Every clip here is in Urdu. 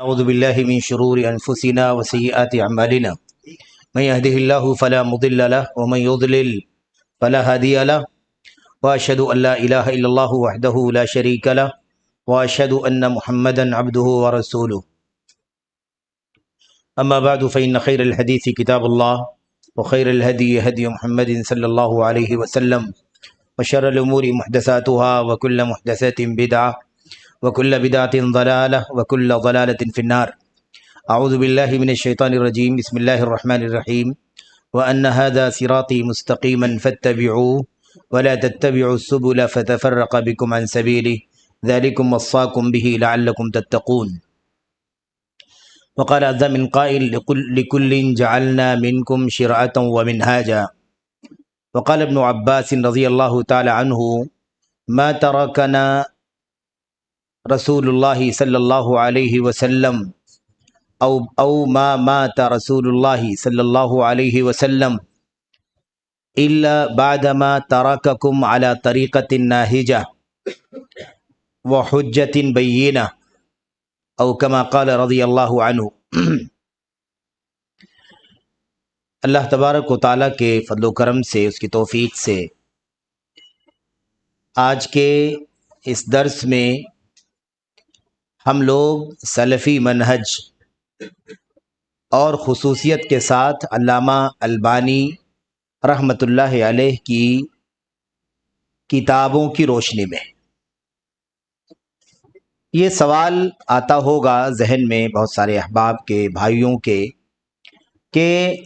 أعوذ بالله من شرور أنفسنا وسيئات أعمالنا من يهده الله فلا مضل له ومن يضلل فلا هادي له وأشهد أن لا إله إلا الله وحده لا شريك له وأشهد أن محمدا عبده ورسوله أما بعد فإن خير الحديث كتاب الله وخير الهدي هدي محمد صلى الله عليه وسلم وشر الأمور محدثاتها وكل محدثة بدعة وكل بدعة ضلالة وكل ضلالة في النار. أعوذ بالله من الشيطان الرجيم. بسم الله الرحمن الرحيم. وأن هذا صراطي مستقيما فاتبعوه ولا تتبعوا السبل فتفرق بكم عن سبيله ذلكم وصاكم به لعلكم تتقون. وقال عز من قائل لكل جعلنا منكم شرعة ومنهاجا. وقال ابن عباس رضي الله تعالى عنه ما تركنا رسول الله صلی اللہ علیہ وسلم او ما مات رسول اللہ صلی اللہ علیہ وسلم الا بعدما ترککم على طریقة ناہجہ وحجة بینہ او کما قال رضی اللہ عنہ. اللہ تبارک و تعالیٰ کے فضل و کرم سے، اس کی توفیق سے آج کے اس درس میں ہم لوگ سلفی منہج اور خصوصیت کے ساتھ علامہ البانی رحمۃ اللہ علیہ کی کتابوں کی روشنی میں یہ سوال آتا ہوگا ذہن میں بہت سارے احباب کے، بھائیوں کے، کہ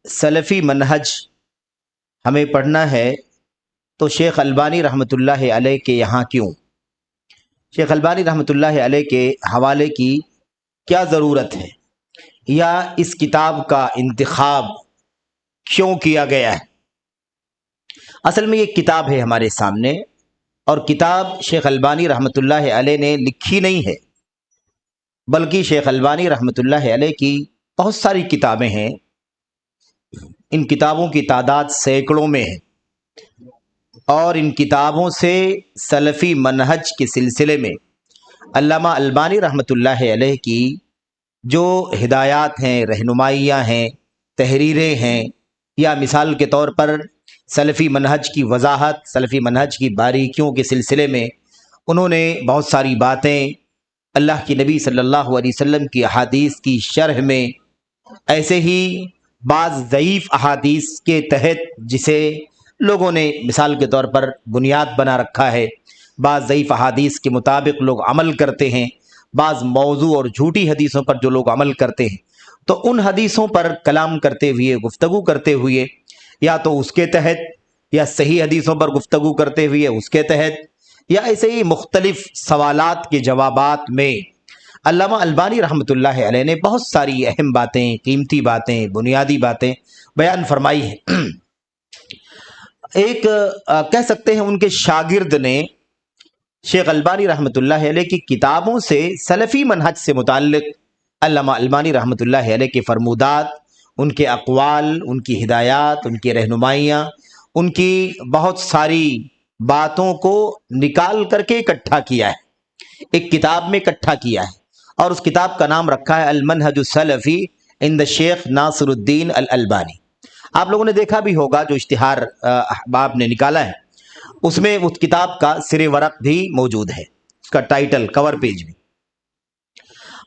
سلفی منہج ہمیں پڑھنا ہے تو شیخ البانی رحمۃ اللہ علیہ کے یہاں کیوں؟ شیخ البانی رحمۃ اللہ علیہ کے حوالے کی کیا ضرورت ہے، یا اس کتاب کا انتخاب کیوں کیا گیا ہے؟ اصل میں یہ کتاب ہے ہمارے سامنے، اور کتاب شیخ البانی رحمۃ اللہ علیہ نے لکھی نہیں ہے، بلکہ شیخ البانی رحمۃ اللہ علیہ کی بہت ساری کتابیں ہیں. ان کتابوں کی تعداد سینکڑوں میں ہے، اور ان کتابوں سے سلفی منہج کے سلسلے میں علامہ البانی رحمۃ اللہ علیہ کی جو ہدایات ہیں، رہنمائیاں ہیں، تحریریں ہیں، یا مثال کے طور پر سلفی منہج کی وضاحت، سلفی منہج کی باریکیوں کے سلسلے میں انہوں نے بہت ساری باتیں اللہ کی نبی صلی اللہ علیہ وسلم کی احادیث کی شرح میں، ایسے ہی بعض ضعیف احادیث کے تحت جسے لوگوں نے مثال کے طور پر بنیاد بنا رکھا ہے، بعض ضعیف احادیث کے مطابق لوگ عمل کرتے ہیں، بعض موضوع اور جھوٹی حدیثوں پر جو لوگ عمل کرتے ہیں، تو ان حدیثوں پر کلام کرتے ہوئے، گفتگو کرتے ہوئے، یا تو اس کے تحت، یا صحیح حدیثوں پر گفتگو کرتے ہوئے اس کے تحت، یا ایسے ہی مختلف سوالات کے جوابات میں علامہ البانی رحمۃ اللہ علیہ نے بہت ساری اہم باتیں، قیمتی باتیں، بنیادی باتیں بیان فرمائی ہیں. ایک کہہ سکتے ہیں ان کے شاگرد نے شیخ البانی رحمۃ اللہ علیہ کی کتابوں سے سلفی منہج سے متعلق علامہ البانی رحمۃ اللہ علیہ کے فرمودات، ان کے اقوال، ان کی ہدایات، ان کی رہنمائیاں، ان کی بہت ساری باتوں کو نکال کر کے اکٹھا کیا ہے، ایک کتاب میں اکٹھا کیا ہے، اور اس کتاب کا نام رکھا ہے المنہج السلفی عند شیخ ناصر الدین الالبانی. آپ لوگوں نے دیکھا بھی ہوگا جو اشتہار احباب نے نکالا ہے، اس میں اس کتاب کا سر ورق بھی موجود ہے، اس کا ٹائٹل، کور پیج بھی.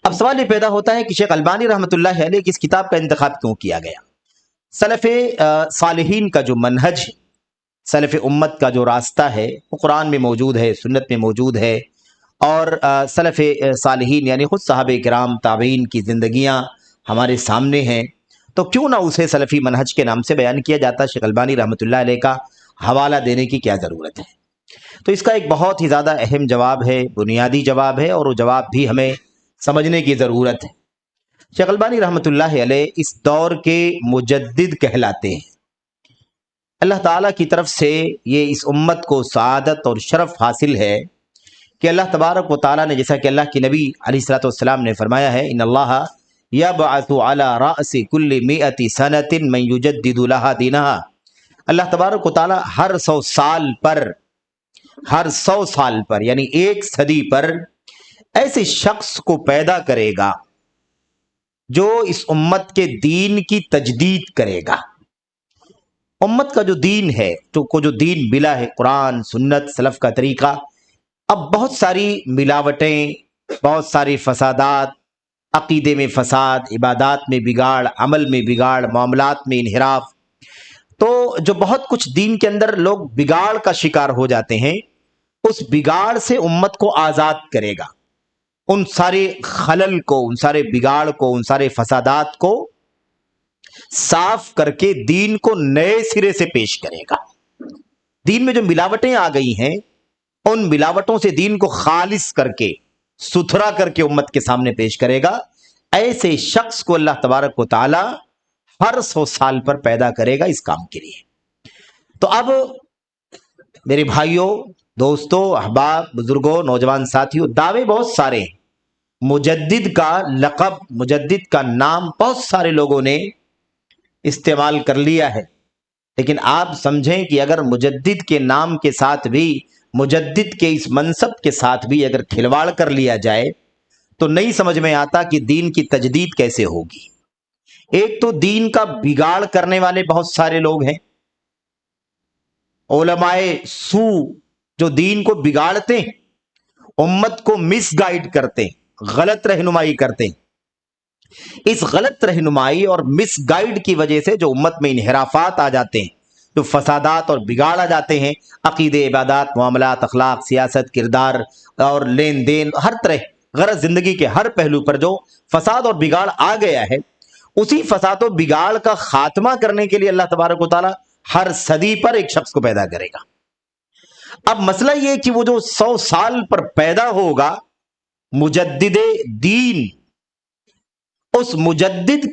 اب سوال یہ پیدا ہوتا ہے کہ شیخ البانی رحمۃ اللہ علیہ کی اس کتاب کا انتخاب کیوں کیا گیا؟ سلف صالحین کا جو منہج، سلف امت کا جو راستہ ہے، وہ قرآن میں موجود ہے، سنت میں موجود ہے، اور سلف صالحین یعنی خود صحابہ کرام، تابعین کی زندگیاں ہمارے سامنے ہیں، تو کیوں نہ اسے سلفی منہج کے نام سے بیان کیا جاتا؟ شیخ البانی رحمۃ اللہ علیہ کا حوالہ دینے کی کیا ضرورت ہے؟ تو اس کا ایک بہت ہی زیادہ اہم جواب ہے، بنیادی جواب ہے، اور وہ جواب بھی ہمیں سمجھنے کی ضرورت ہے. شیخ البانی رحمۃ اللہ علیہ اس دور کے مجدد کہلاتے ہیں. اللہ تعالیٰ کی طرف سے یہ اس امت کو سعادت اور شرف حاصل ہے کہ اللہ تبارک و تعالیٰ نے، جیسا کہ اللہ کی نبی علیہ الصلوۃ والسلام نے فرمایا ہے، ان اللہ یبعث علی رأس کل مئۃ سنۃ من یجدد لها دینہا. اللہ تبارک و تعالیٰ ہر 100 سال پر یعنی ایک صدی پر ایسے شخص کو پیدا کرے گا جو اس امت کے دین کی تجدید کرے گا. امت کا جو دین ہے، جو دین ملا ہے، قرآن، سنت، سلف کا طریقہ، اب بہت ساری ملاوٹیں، بہت ساری فسادات، عقیدے میں فساد، عبادات میں بگاڑ، عمل میں بگاڑ، معاملات میں انحراف، تو جو بہت کچھ دین کے اندر لوگ بگاڑ کا شکار ہو جاتے ہیں، اس بگاڑ سے امت کو آزاد کرے گا. ان سارے خلل کو، ان سارے بگاڑ کو، ان سارے فسادات کو صاف کر کے دین کو نئے سرے سے پیش کرے گا. دین میں جو ملاوٹیں آ گئی ہیں، ان ملاوٹوں سے دین کو خالص کر کے، ستھرا کر کے امت کے سامنے پیش کرے گا. ایسے شخص کو اللہ تبارک و تعالی ہر 100 سال پر پیدا کرے گا اس کام کے لیے. تو اب میرے بھائیوں، دوستوں، احباب، بزرگوں، نوجوان ساتھیوں، دعوے بہت سارے ہیں. مجدد کا لقب، مجدد کا نام بہت سارے لوگوں نے استعمال کر لیا ہے، لیکن آپ سمجھیں کہ اگر مجدد کے نام کے ساتھ بھی، مجدد کے اس منصب کے ساتھ بھی اگر کھلواڑ کر لیا جائے تو نہیں سمجھ میں آتا کہ دین کی تجدید کیسے ہوگی. ایک تو دین کا بگاڑ کرنے والے بہت سارے لوگ ہیں، علماء سو، جو دین کو بگاڑتے ہیں، امت کو مس گائیڈ کرتے ہیں، غلط رہنمائی کرتے ہیں. اس غلط رہنمائی اور مس گائیڈ کی وجہ سے جو امت میں انحرافات آ جاتے ہیں، جو فسادات اور بگاڑ آ جاتے ہیں، عقیدے، عبادات، معاملات، اخلاق، سیاست، کردار اور لین دین، ہر طرح غرض زندگی کے ہر پہلو پر جو فساد اور بگاڑ آ گیا ہے، اسی فساد و بگاڑ کا خاتمہ کرنے کے لیے اللہ تبارک و تعالی ہر صدی پر ایک شخص کو پیدا کرے گا. اب مسئلہ یہ کہ وہ جو 100 سال پر پیدا ہوگا، مجدد دین، اس مجدد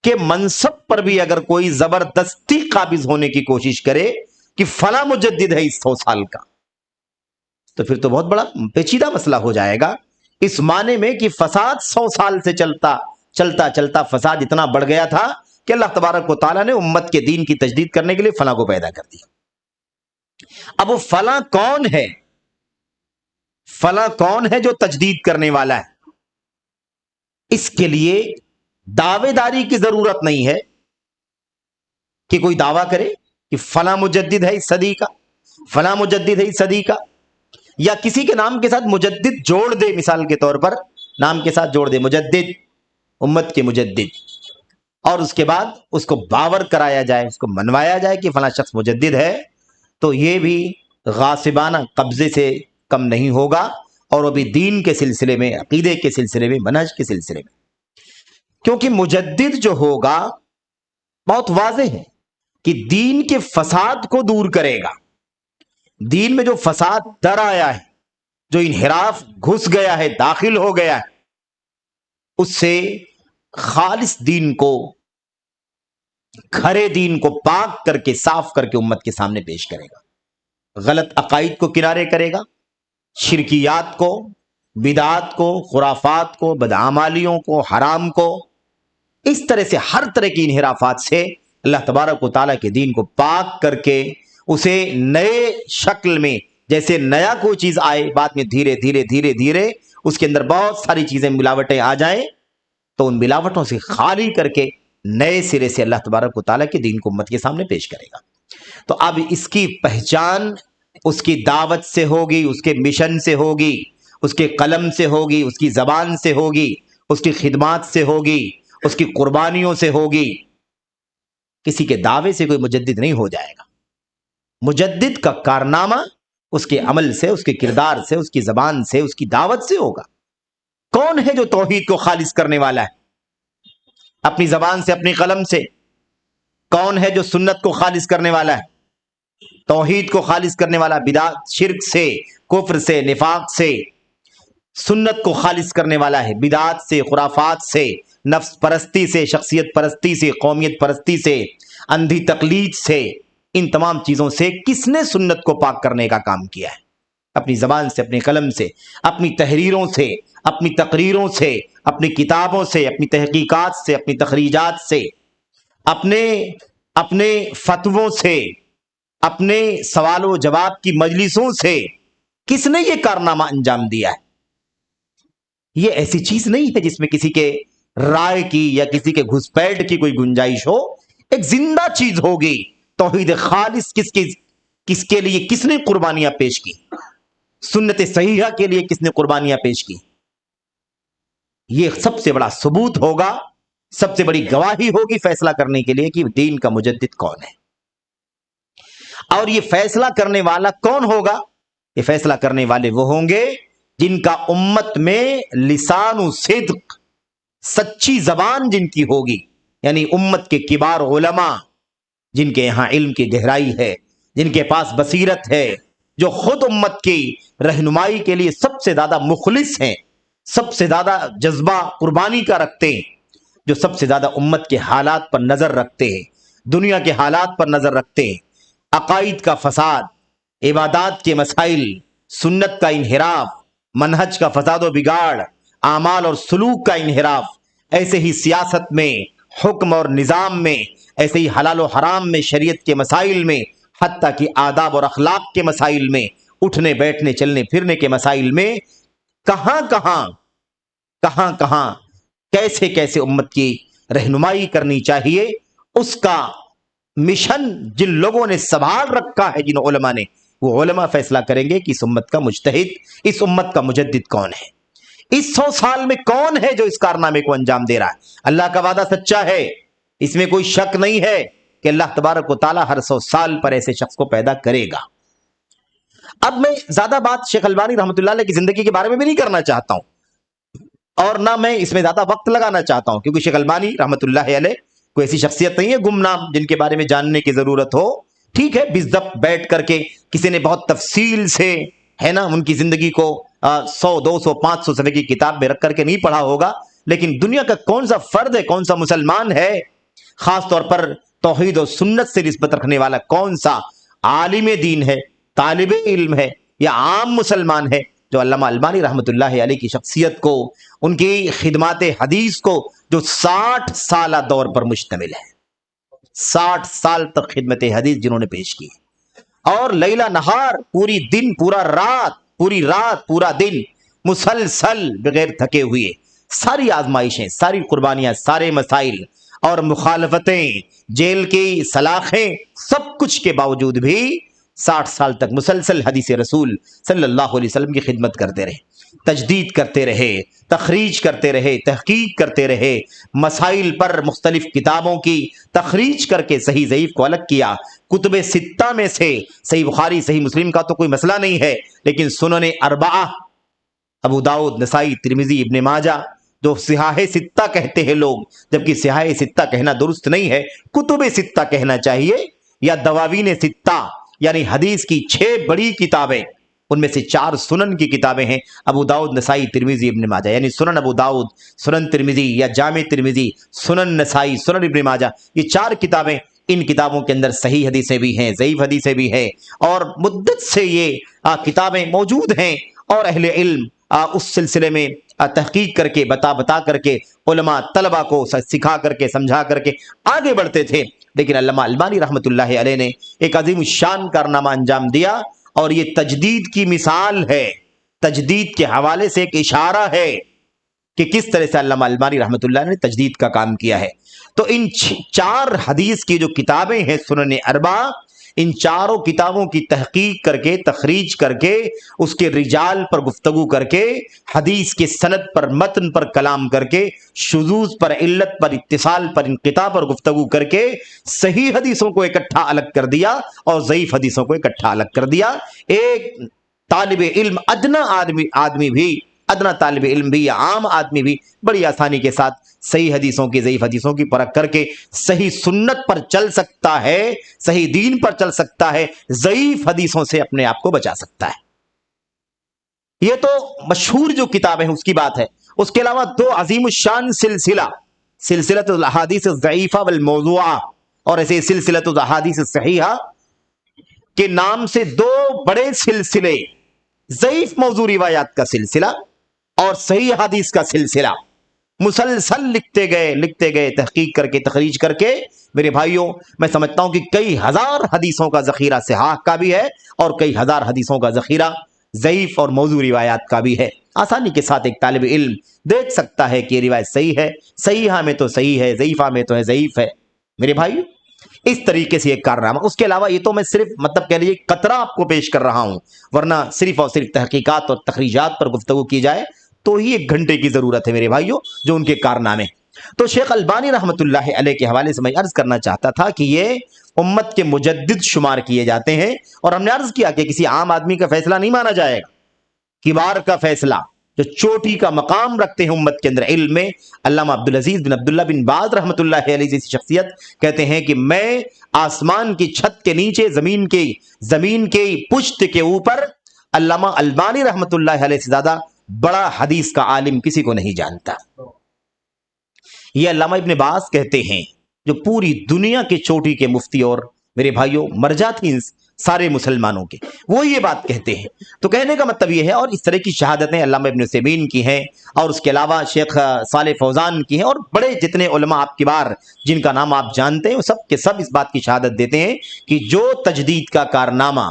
کے منصب پر بھی اگر کوئی زبردستی قابض ہونے کی کوشش کرے کہ فلاں مجدد ہے اس 100 سال کا، تو پھر تو بہت بڑا پیچیدہ مسئلہ ہو جائے گا، اس معنی میں کہ فساد 100 سال سے چلتا چلتا فساد اتنا بڑھ گیا تھا کہ اللہ تبارک و تعالیٰ نے امت کے دین کی تجدید کرنے کے لیے فلاں کو پیدا کر دیا. اب وہ فلاں کون ہے؟ فلاں کون ہے جو تجدید کرنے والا ہے؟ اس کے لیے دعوے داری کی ضرورت نہیں ہے کہ کوئی دعویٰ کرے کہ فلاں مجدد ہے اس صدی کا، فلاں مجدد ہے اس صدی کا، یا کسی کے نام کے ساتھ مجدد جوڑ دے، مثال کے طور پر نام کے ساتھ جوڑ دے مجدد، امت کے مجدد، اور اس کے بعد اس کو باور کرایا جائے، اس کو منوایا جائے کہ فلاں شخص مجدد ہے. تو یہ بھی غاصبانہ قبضے سے کم نہیں ہوگا، اور وہ بھی دین کے سلسلے میں، عقیدے کے سلسلے میں، منہج کے سلسلے میں. کیونکہ مجدد جو ہوگا بہت واضح ہے کہ دین کے فساد کو دور کرے گا. دین میں جو فساد در آیا ہے، جو انحراف گھس گیا ہے، داخل ہو گیا ہے، اس سے خالص دین کو، کھرے دین کو پاک کر کے، صاف کر کے امت کے سامنے پیش کرے گا. غلط عقائد کو کنارے کرے گا، شرکیات کو، بدعات کو، خرافات کو، بدعمالیوں کو، حرام کو، اس طرح سے ہر طرح کی انحرافات سے اللہ تبارک و تعالیٰ کے دین کو پاک کر کے اسے نئے شکل میں، جیسے نیا کوئی چیز آئے، بعد میں دھیرے دھیرے دھیرے دھیرے اس کے اندر بہت ساری چیزیں، ملاوٹیں آ جائیں، تو ان ملاوٹوں سے خالی کر کے نئے سرے سے اللہ تبارک و تعالیٰ کے دین کو امت کے سامنے پیش کرے گا. تو اب اس کی پہچان اس کی دعوت سے ہوگی، اس کے مشن سے ہوگی، اس کے قلم سے ہوگی، اس کی زبان سے ہوگی، اس کی خدمات سے ہوگی، اس کی قربانیوں سے ہوگی. کسی کے دعوے سے کوئی مجدد نہیں ہو جائے گا. مجدد کا کارنامہ اس کے عمل سے، اس کے کردار سے، اس کی زبان سے، اس کی دعوت سے ہوگا. کون ہے جو توحید کو خالص کرنے والا ہے اپنی زبان سے، اپنی قلم سے؟ کون ہے جو سنت کو خالص کرنے والا ہے، توحید کو خالص کرنے والا، بدعت، شرک سے، کفر سے، نفاق سے؟ سنت کو خالص کرنے والا ہے بدعات سے، خرافات سے، نفس پرستی سے، شخصیت پرستی سے، قومیت پرستی سے، اندھی تقلید سے. ان تمام چیزوں سے کس نے سنت کو پاک کرنے کا کام کیا ہے؟ اپنی زبان سے، اپنی قلم سے، اپنی تحریروں سے، اپنی تقریروں سے، اپنی کتابوں سے، اپنی تحقیقات سے، اپنی تخریجات سے، اپنے فتووں سے، اپنے سوال و جواب کی مجلسوں سے. کس نے یہ کارنامہ انجام دیا ہے؟ یہ ایسی چیز نہیں ہے جس میں کسی کے رائے کی یا کسی کے گھسپیٹ کی کوئی گنجائش ہو، ایک زندہ چیز ہوگی توحید خالص کس کے لیے کس نے قربانیاں پیش کی، سنت صحیحہ کے لیے کس نے قربانیاں پیش کی. یہ سب سے بڑا ثبوت ہوگا، سب سے بڑی گواہی ہوگی فیصلہ کرنے کے لیے کہ دین کا مجدد کون ہے. اور یہ فیصلہ کرنے والا کون ہوگا؟ یہ فیصلہ کرنے والے وہ ہوں گے جن کا امت میں لسان و صدق، سچی زبان جن کی ہوگی، یعنی امت کے کبار علماء جن کے یہاں علم کی گہرائی ہے، جن کے پاس بصیرت ہے، جو خود امت کی رہنمائی کے لیے سب سے زیادہ مخلص ہیں، سب سے زیادہ جذبہ قربانی کا رکھتے ہیں، جو سب سے زیادہ امت کے حالات پر نظر رکھتے ہیں، دنیا کے حالات پر نظر رکھتے ہیں، عقائد کا فساد، عبادات کے مسائل، سنت کا انحراف، منہج کا فساد و بگاڑ، اعمال اور سلوک کا انحراف، ایسے ہی سیاست میں، حکم اور نظام میں، ایسے ہی حلال و حرام میں، شریعت کے مسائل میں، حتیٰ کہ آداب اور اخلاق کے مسائل میں، اٹھنے بیٹھنے چلنے پھرنے کے مسائل میں، کہاں کہاں کیسے کیسے امت کی رہنمائی کرنی چاہیے، اس کا مشن جن لوگوں نے سنبھال رکھا ہے، جن علماء نے، وہ علماء فیصلہ کریں گے کہ اس امت کا مجتہد، اس امت کا مجدد کون ہے، اس 100 سال میں کون ہے جو اس کارنامے کو انجام دے رہا ہے. اللہ کا وعدہ سچا ہے، اس میں کوئی شک نہیں ہے کہ اللہ تبارک و تعالیٰ ہر 100 سال پر ایسے شخص کو پیدا کرے گا. اب میں زیادہ بات شیخ البانی رحمۃ اللہ علیہ کی زندگی کے بارے میں بھی نہیں کرنا چاہتا ہوں، اور نہ میں اس میں زیادہ وقت لگانا چاہتا ہوں، کیونکہ شیخ البانی رحمۃ اللہ علیہ کوئی ایسی شخصیت نہیں ہے گمنام جن کے بارے میں جاننے کی ضرورت ہو. ٹھیک ہے، بضبط بیٹھ کر کے کسی نے بہت تفصیل سے ہے نا ان کی زندگی کو 100 200 500 صفحے کی کتاب میں رکھ کر کے نہیں پڑھا ہوگا، لیکن دنیا کا کون سا فرد ہے، کون سا مسلمان ہے، خاص طور پر توحید و سنت سے نسبت رکھنے والا کون سا عالم دین ہے، طالب علم ہے یا عام مسلمان ہے جو علامہ البانی رحمۃ اللہ علیہ کی شخصیت کو، ان کی خدمات حدیث کو، جو 60 سالہ دور پر مشتمل ہے، 60 سال تک خدمت حدیث جنہوں نے پیش کی، اور لیلا نہار، پوری دن پورا رات، پوری رات پورا دن مسلسل بغیر تھکے ہوئے، ساری آزمائشیں، ساری قربانیاں، سارے مسائل اور مخالفتیں، جیل کی سلاخیں، سب کچھ کے باوجود بھی 60 سال تک مسلسل حدیث رسول صلی اللہ علیہ وسلم کی خدمت کرتے رہے، تجدید کرتے رہے، تخریج کرتے رہے، تحقیق کرتے رہے، مسائل پر مختلف کتابوں کی تخریج کر کے صحیح ضعیف کو الگ کیا. کتب ستہ میں سے صحیح بخاری، صحیح مسلم کا تو کوئی مسئلہ نہیں ہے، لیکن سنن اربعہ، ابو داؤد، نسائی، ترمذی، ابن ماجہ، جو صحاح ستہ کہتے ہیں لوگ، جبکہ صحاح ستہ کہنا درست نہیں ہے، کتب ستہ کہنا چاہیے، یا دواوین ستہ، یعنی حدیث کی 6 بڑی کتابیں، ان میں سے 4 سنن کی کتابیں ہیں، ابو داؤد، نسائی، ترمذی، ابن ماجہ، یعنی سنن ابو داؤد، سنن ترمذی یا جامع ترمذی، سنن نسائی، سنن ابن ماجہ، یہ 4 کتابیں، ان کتابوں کے اندر صحیح حدیثیں بھی ہیں، ضعیف حدیثیں بھی ہیں، اور مدت سے یہ کتابیں موجود ہیں، اور اہل علم اس سلسلے میں تحقیق کر کے بتا کر کے علماء طلبہ کو سکھا کر کے سمجھا کر کے آگے بڑھتے تھے. لیکن علامہ البانی رحمۃ اللہ علیہ نے ایک عظیم الشان کارنامہ انجام دیا، اور یہ تجدید کی مثال ہے، تجدید کے حوالے سے ایک اشارہ ہے کہ کس طرح سے علامہ البانی رحمۃ اللہ نے تجدید کا کام کیا ہے. تو ان 4 حدیث کی جو کتابیں ہیں سنن اربعہ، ان 4 کتابوں کی تحقیق کر کے، تخریج کر کے، اس کے رجال پر گفتگو کر کے، حدیث کے سند پر، متن پر کلام کر کے، شذوذ پر، علت پر، اتصال پر، انقطاع پر گفتگو کر کے صحیح حدیثوں کو اکٹھا الگ کر دیا اور ضعیف حدیثوں کو اکٹھا الگ کر دیا. ایک طالب علم، ادنا طالب علم بھی یا عام آدمی بھی بڑی آسانی کے ساتھ صحیح حدیثوں کی، ضعیف حدیثوں کی پرکھ کر کے صحیح سنت پر چل سکتا ہے، صحیح دین پر چل سکتا ہے، ضعیف حدیثوں سے اپنے آپ کو بچا سکتا ہے. یہ تو مشہور جو کتابیں ہیں اس کی بات ہے. اس کے علاوہ 2 عظیم الشان سلسلۃ الاحادیث الضعیفہ والموضوعہ، اور ایسے سلسلۃ الاحادیث الصحیحہ کے نام سے 2 بڑے سلسلے، ضعیف موضوع روایات کا سلسلہ اور صحیح حدیث کا سلسلہ، مسلسل لکھتے گئے، تحقیق کر کے، تخریج کر کے. میرے بھائیوں، میں سمجھتا ہوں کہ کئی ہزار حدیثوں کا ذخیرہ صحاح کا بھی ہے، اور کئی ہزار حدیثوں کا ذخیرہ ضعیف اور موضوع روایات کا بھی ہے۔ آسانی کے ساتھ ایک طالب علم دیکھ سکتا ہے کہ یہ روایت صحیح ہے، صحیحہ میں تو صحیح ہے، ضعیفہ میں تو ہے ضعیف ہے۔ میرے بھائی اس طریقے سے ایک کارنامہ۔ اس کے علاوہ یہ تو میں صرف مطلب کہہ لیجیے قطرہ آپ کو پیش کر رہا ہوں، ورنہ صرف اور صرف تحقیقات اور تخریجات پر گفتگو کی جائے تو ہی 1 گھنٹے کی ضرورت ہے میرے بھائیوں، جو ان کے کارنامے۔ تو شیخ البانی رحمۃ اللہ علیہ کے حوالے سے میں عرض کرنا چاہتا تھا کہ یہ امت کے مجدد شمار کیے جاتے ہیں، اور ہم نے عرض کیا کہ کسی عام آدمی کا فیصلہ نہیں مانا جائے گا، کبار کا فیصلہ، جو چوٹی کا مقام رکھتے ہیں امت کے اندر علم میں۔ علامہ عبدالعزیز بن عبداللہ بن باز رحمۃ اللہ علیہ جیسی شخصیت کہتے ہیں کہ میں آسمان کی چھت کے نیچے زمین کے پشت کے اوپر علامہ البانی رحمۃ اللہ علیہ سے زیادہ بڑا حدیث کا عالم کسی کو نہیں جانتا۔ یہ علامہ ابن باز کہتے ہیں، جو پوری دنیا کے چوٹی کے مفتی اور میرے بھائیوں مرجع تھیں سارے مسلمانوں کے، وہ یہ بات کہتے ہیں۔ تو کہنے کا مطلب یہ ہے، اور اس طرح کی شہادتیں علامہ ابن عثیمین کی ہیں، اور اس کے علاوہ شیخ صالح فوزان کی ہیں، اور بڑے جتنے علماء آپ کبار جن کا نام آپ جانتے ہیں، وہ سب کے سب اس بات کی شہادت دیتے ہیں کہ جو تجدید کا کارنامہ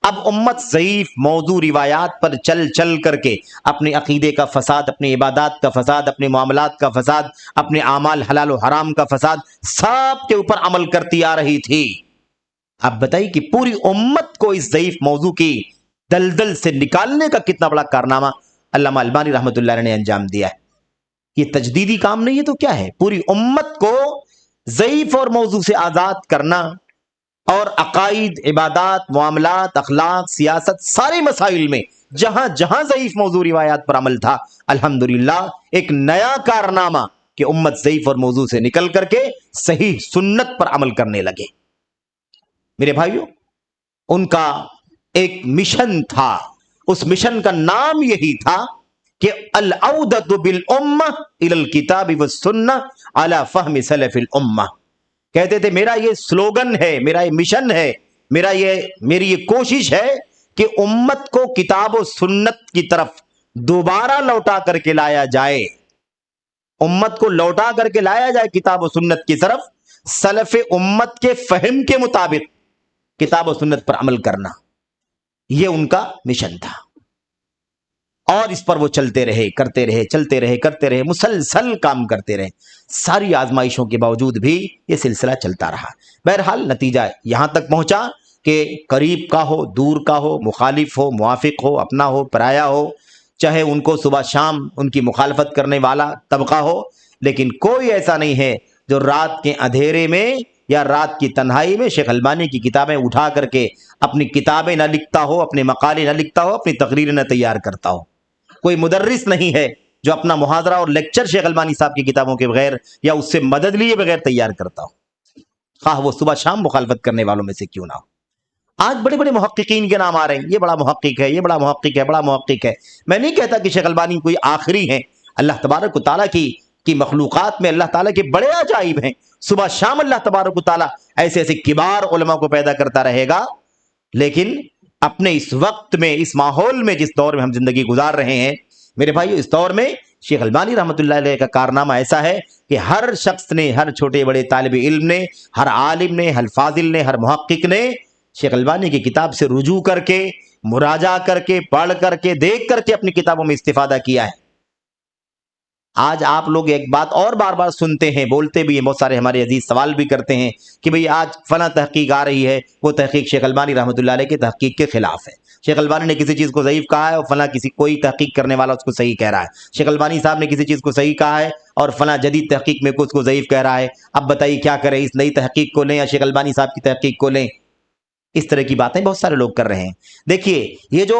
اب امت ضعیف موضوع روایات پر چل کر کے اپنے عقیدے کا فساد، اپنی عبادات کا فساد، اپنے معاملات کا فساد، اپنے اعمال حلال و حرام کا فساد، سب کے اوپر عمل کرتی آ رہی تھی، اب بتائیے کہ پوری امت کو اس ضعیف موضوع کی دلدل سے نکالنے کا کتنا بڑا کارنامہ علامہ البانی رحمۃ اللہ علیہ نے انجام دیا ہے۔ یہ تجدیدی کام نہیں ہے تو کیا ہے؟ پوری امت کو ضعیف اور موضوع سے آزاد کرنا، اور عقائد، عبادات، معاملات، اخلاق، سیاست، سارے مسائل میں جہاں جہاں ضعیف موضوع روایات پر عمل تھا، الحمدللہ ایک نیا کارنامہ کہ امت ضعیف اور موضوع سے نکل کر کے صحیح سنت پر عمل کرنے لگے۔ میرے بھائیوں، ان کا ایک مشن تھا، اس مشن کا نام یہی تھا کہ العودۃ بالامہ الی الکتاب والسنہ علی فہم سلف الامہ۔ کہتے تھے میرا یہ سلوگن ہے، میرا یہ مشن ہے، میری یہ کوشش ہے کہ امت کو کتاب و سنت کی طرف دوبارہ لوٹا کر کے لایا جائے، امت کو لوٹا کر کے لایا جائے کتاب و سنت کی طرف، سلف امت کے فہم کے مطابق کتاب و سنت پر عمل کرنا، یہ ان کا مشن تھا۔ اور اس پر وہ چلتے رہے، چلتے رہے، مسلسل کام کرتے رہے، ساری آزمائشوں کے باوجود بھی یہ سلسلہ چلتا رہا۔ بہرحال نتیجہ یہاں تک پہنچا کہ قریب کا ہو، دور کا ہو، مخالف ہو، موافق ہو، اپنا ہو، پرایا ہو، چاہے ان کو صبح شام ان کی مخالفت کرنے والا طبقہ ہو، لیکن کوئی ایسا نہیں ہے جو رات کے اندھیرے میں یا رات کی تنہائی میں شیخ البانی کی کتابیں اٹھا کر کے اپنی کتابیں نہ لکھتا ہو، اپنے مقالے نہ لکھتا ہو، اپنی تقریر نہ تیار کرتا ہو۔ کوئی مدرس نہیں ہے جو اپنا محاضرہ اور لیکچر شیخ البانی صاحب کی کتابوں کے بغیر یا اس سے مدد لیے بغیر تیار کرتا ہو، خواہ وہ صبح شام مخالفت کرنے والوں میں سے کیوں نہ ہو۔ آج بڑے بڑے محققین کے نام آ رہے ہیں، یہ بڑا محقق ہے، یہ بڑا محقق ہے، بڑا محقق ہے۔ میں نہیں کہتا کہ شیخ البانی کوئی آخری ہے، اللہ تبارک و تعالیٰ کی مخلوقات میں اللہ تعالیٰ کے بڑے عجائب ہیں، صبح شام اللہ تبارک و تعالیٰ ایسے ایسے کبار علماء کو پیدا کرتا رہے گا، لیکن اپنے اس وقت میں، اس ماحول میں، جس دور میں ہم زندگی گزار رہے ہیں میرے بھائیو، اس دور میں شیخ البانی رحمۃ اللہ علیہ کا کارنامہ ایسا ہے کہ ہر شخص نے، ہر چھوٹے بڑے طالب علم نے، ہر عالم نے، ہر فاضل نے، ہر محقق نے شیخ البانی کی کتاب سے رجوع کر کے، مراجعہ کر کے، پڑھ کر کے، دیکھ کر کے اپنی کتابوں میں استفادہ کیا ہے۔ آج آپ لوگ ایک بات اور بار بار سنتے ہیں، بولتے بھی ہیں، بہت سارے ہمارے عزیز سوال بھی کرتے ہیں کہ بھئی آج فلاں تحقیق آ رہی ہے، وہ تحقیق شیخ البانی رحمۃ اللہ علیہ کی تحقیق کے خلاف ہے، شیخ البانی نے کسی چیز کو ضعیف کہا ہے اور فلاں کوئی تحقیق کرنے والا اس کو صحیح کہہ رہا ہے، شیخ البانی صاحب نے کسی چیز کو صحیح کہا ہے اور فلاں جدید تحقیق میں اس کو ضعیف کہہ رہا ہے۔ اب بتائیے کیا کریں، اس نئی تحقیق کو لیں یا شیخ البانی صاحب کی تحقیق کو لیں؟ اس طرح کی باتیں بہت سارے لوگ کر رہے ہیں۔ دیکھیے، یہ جو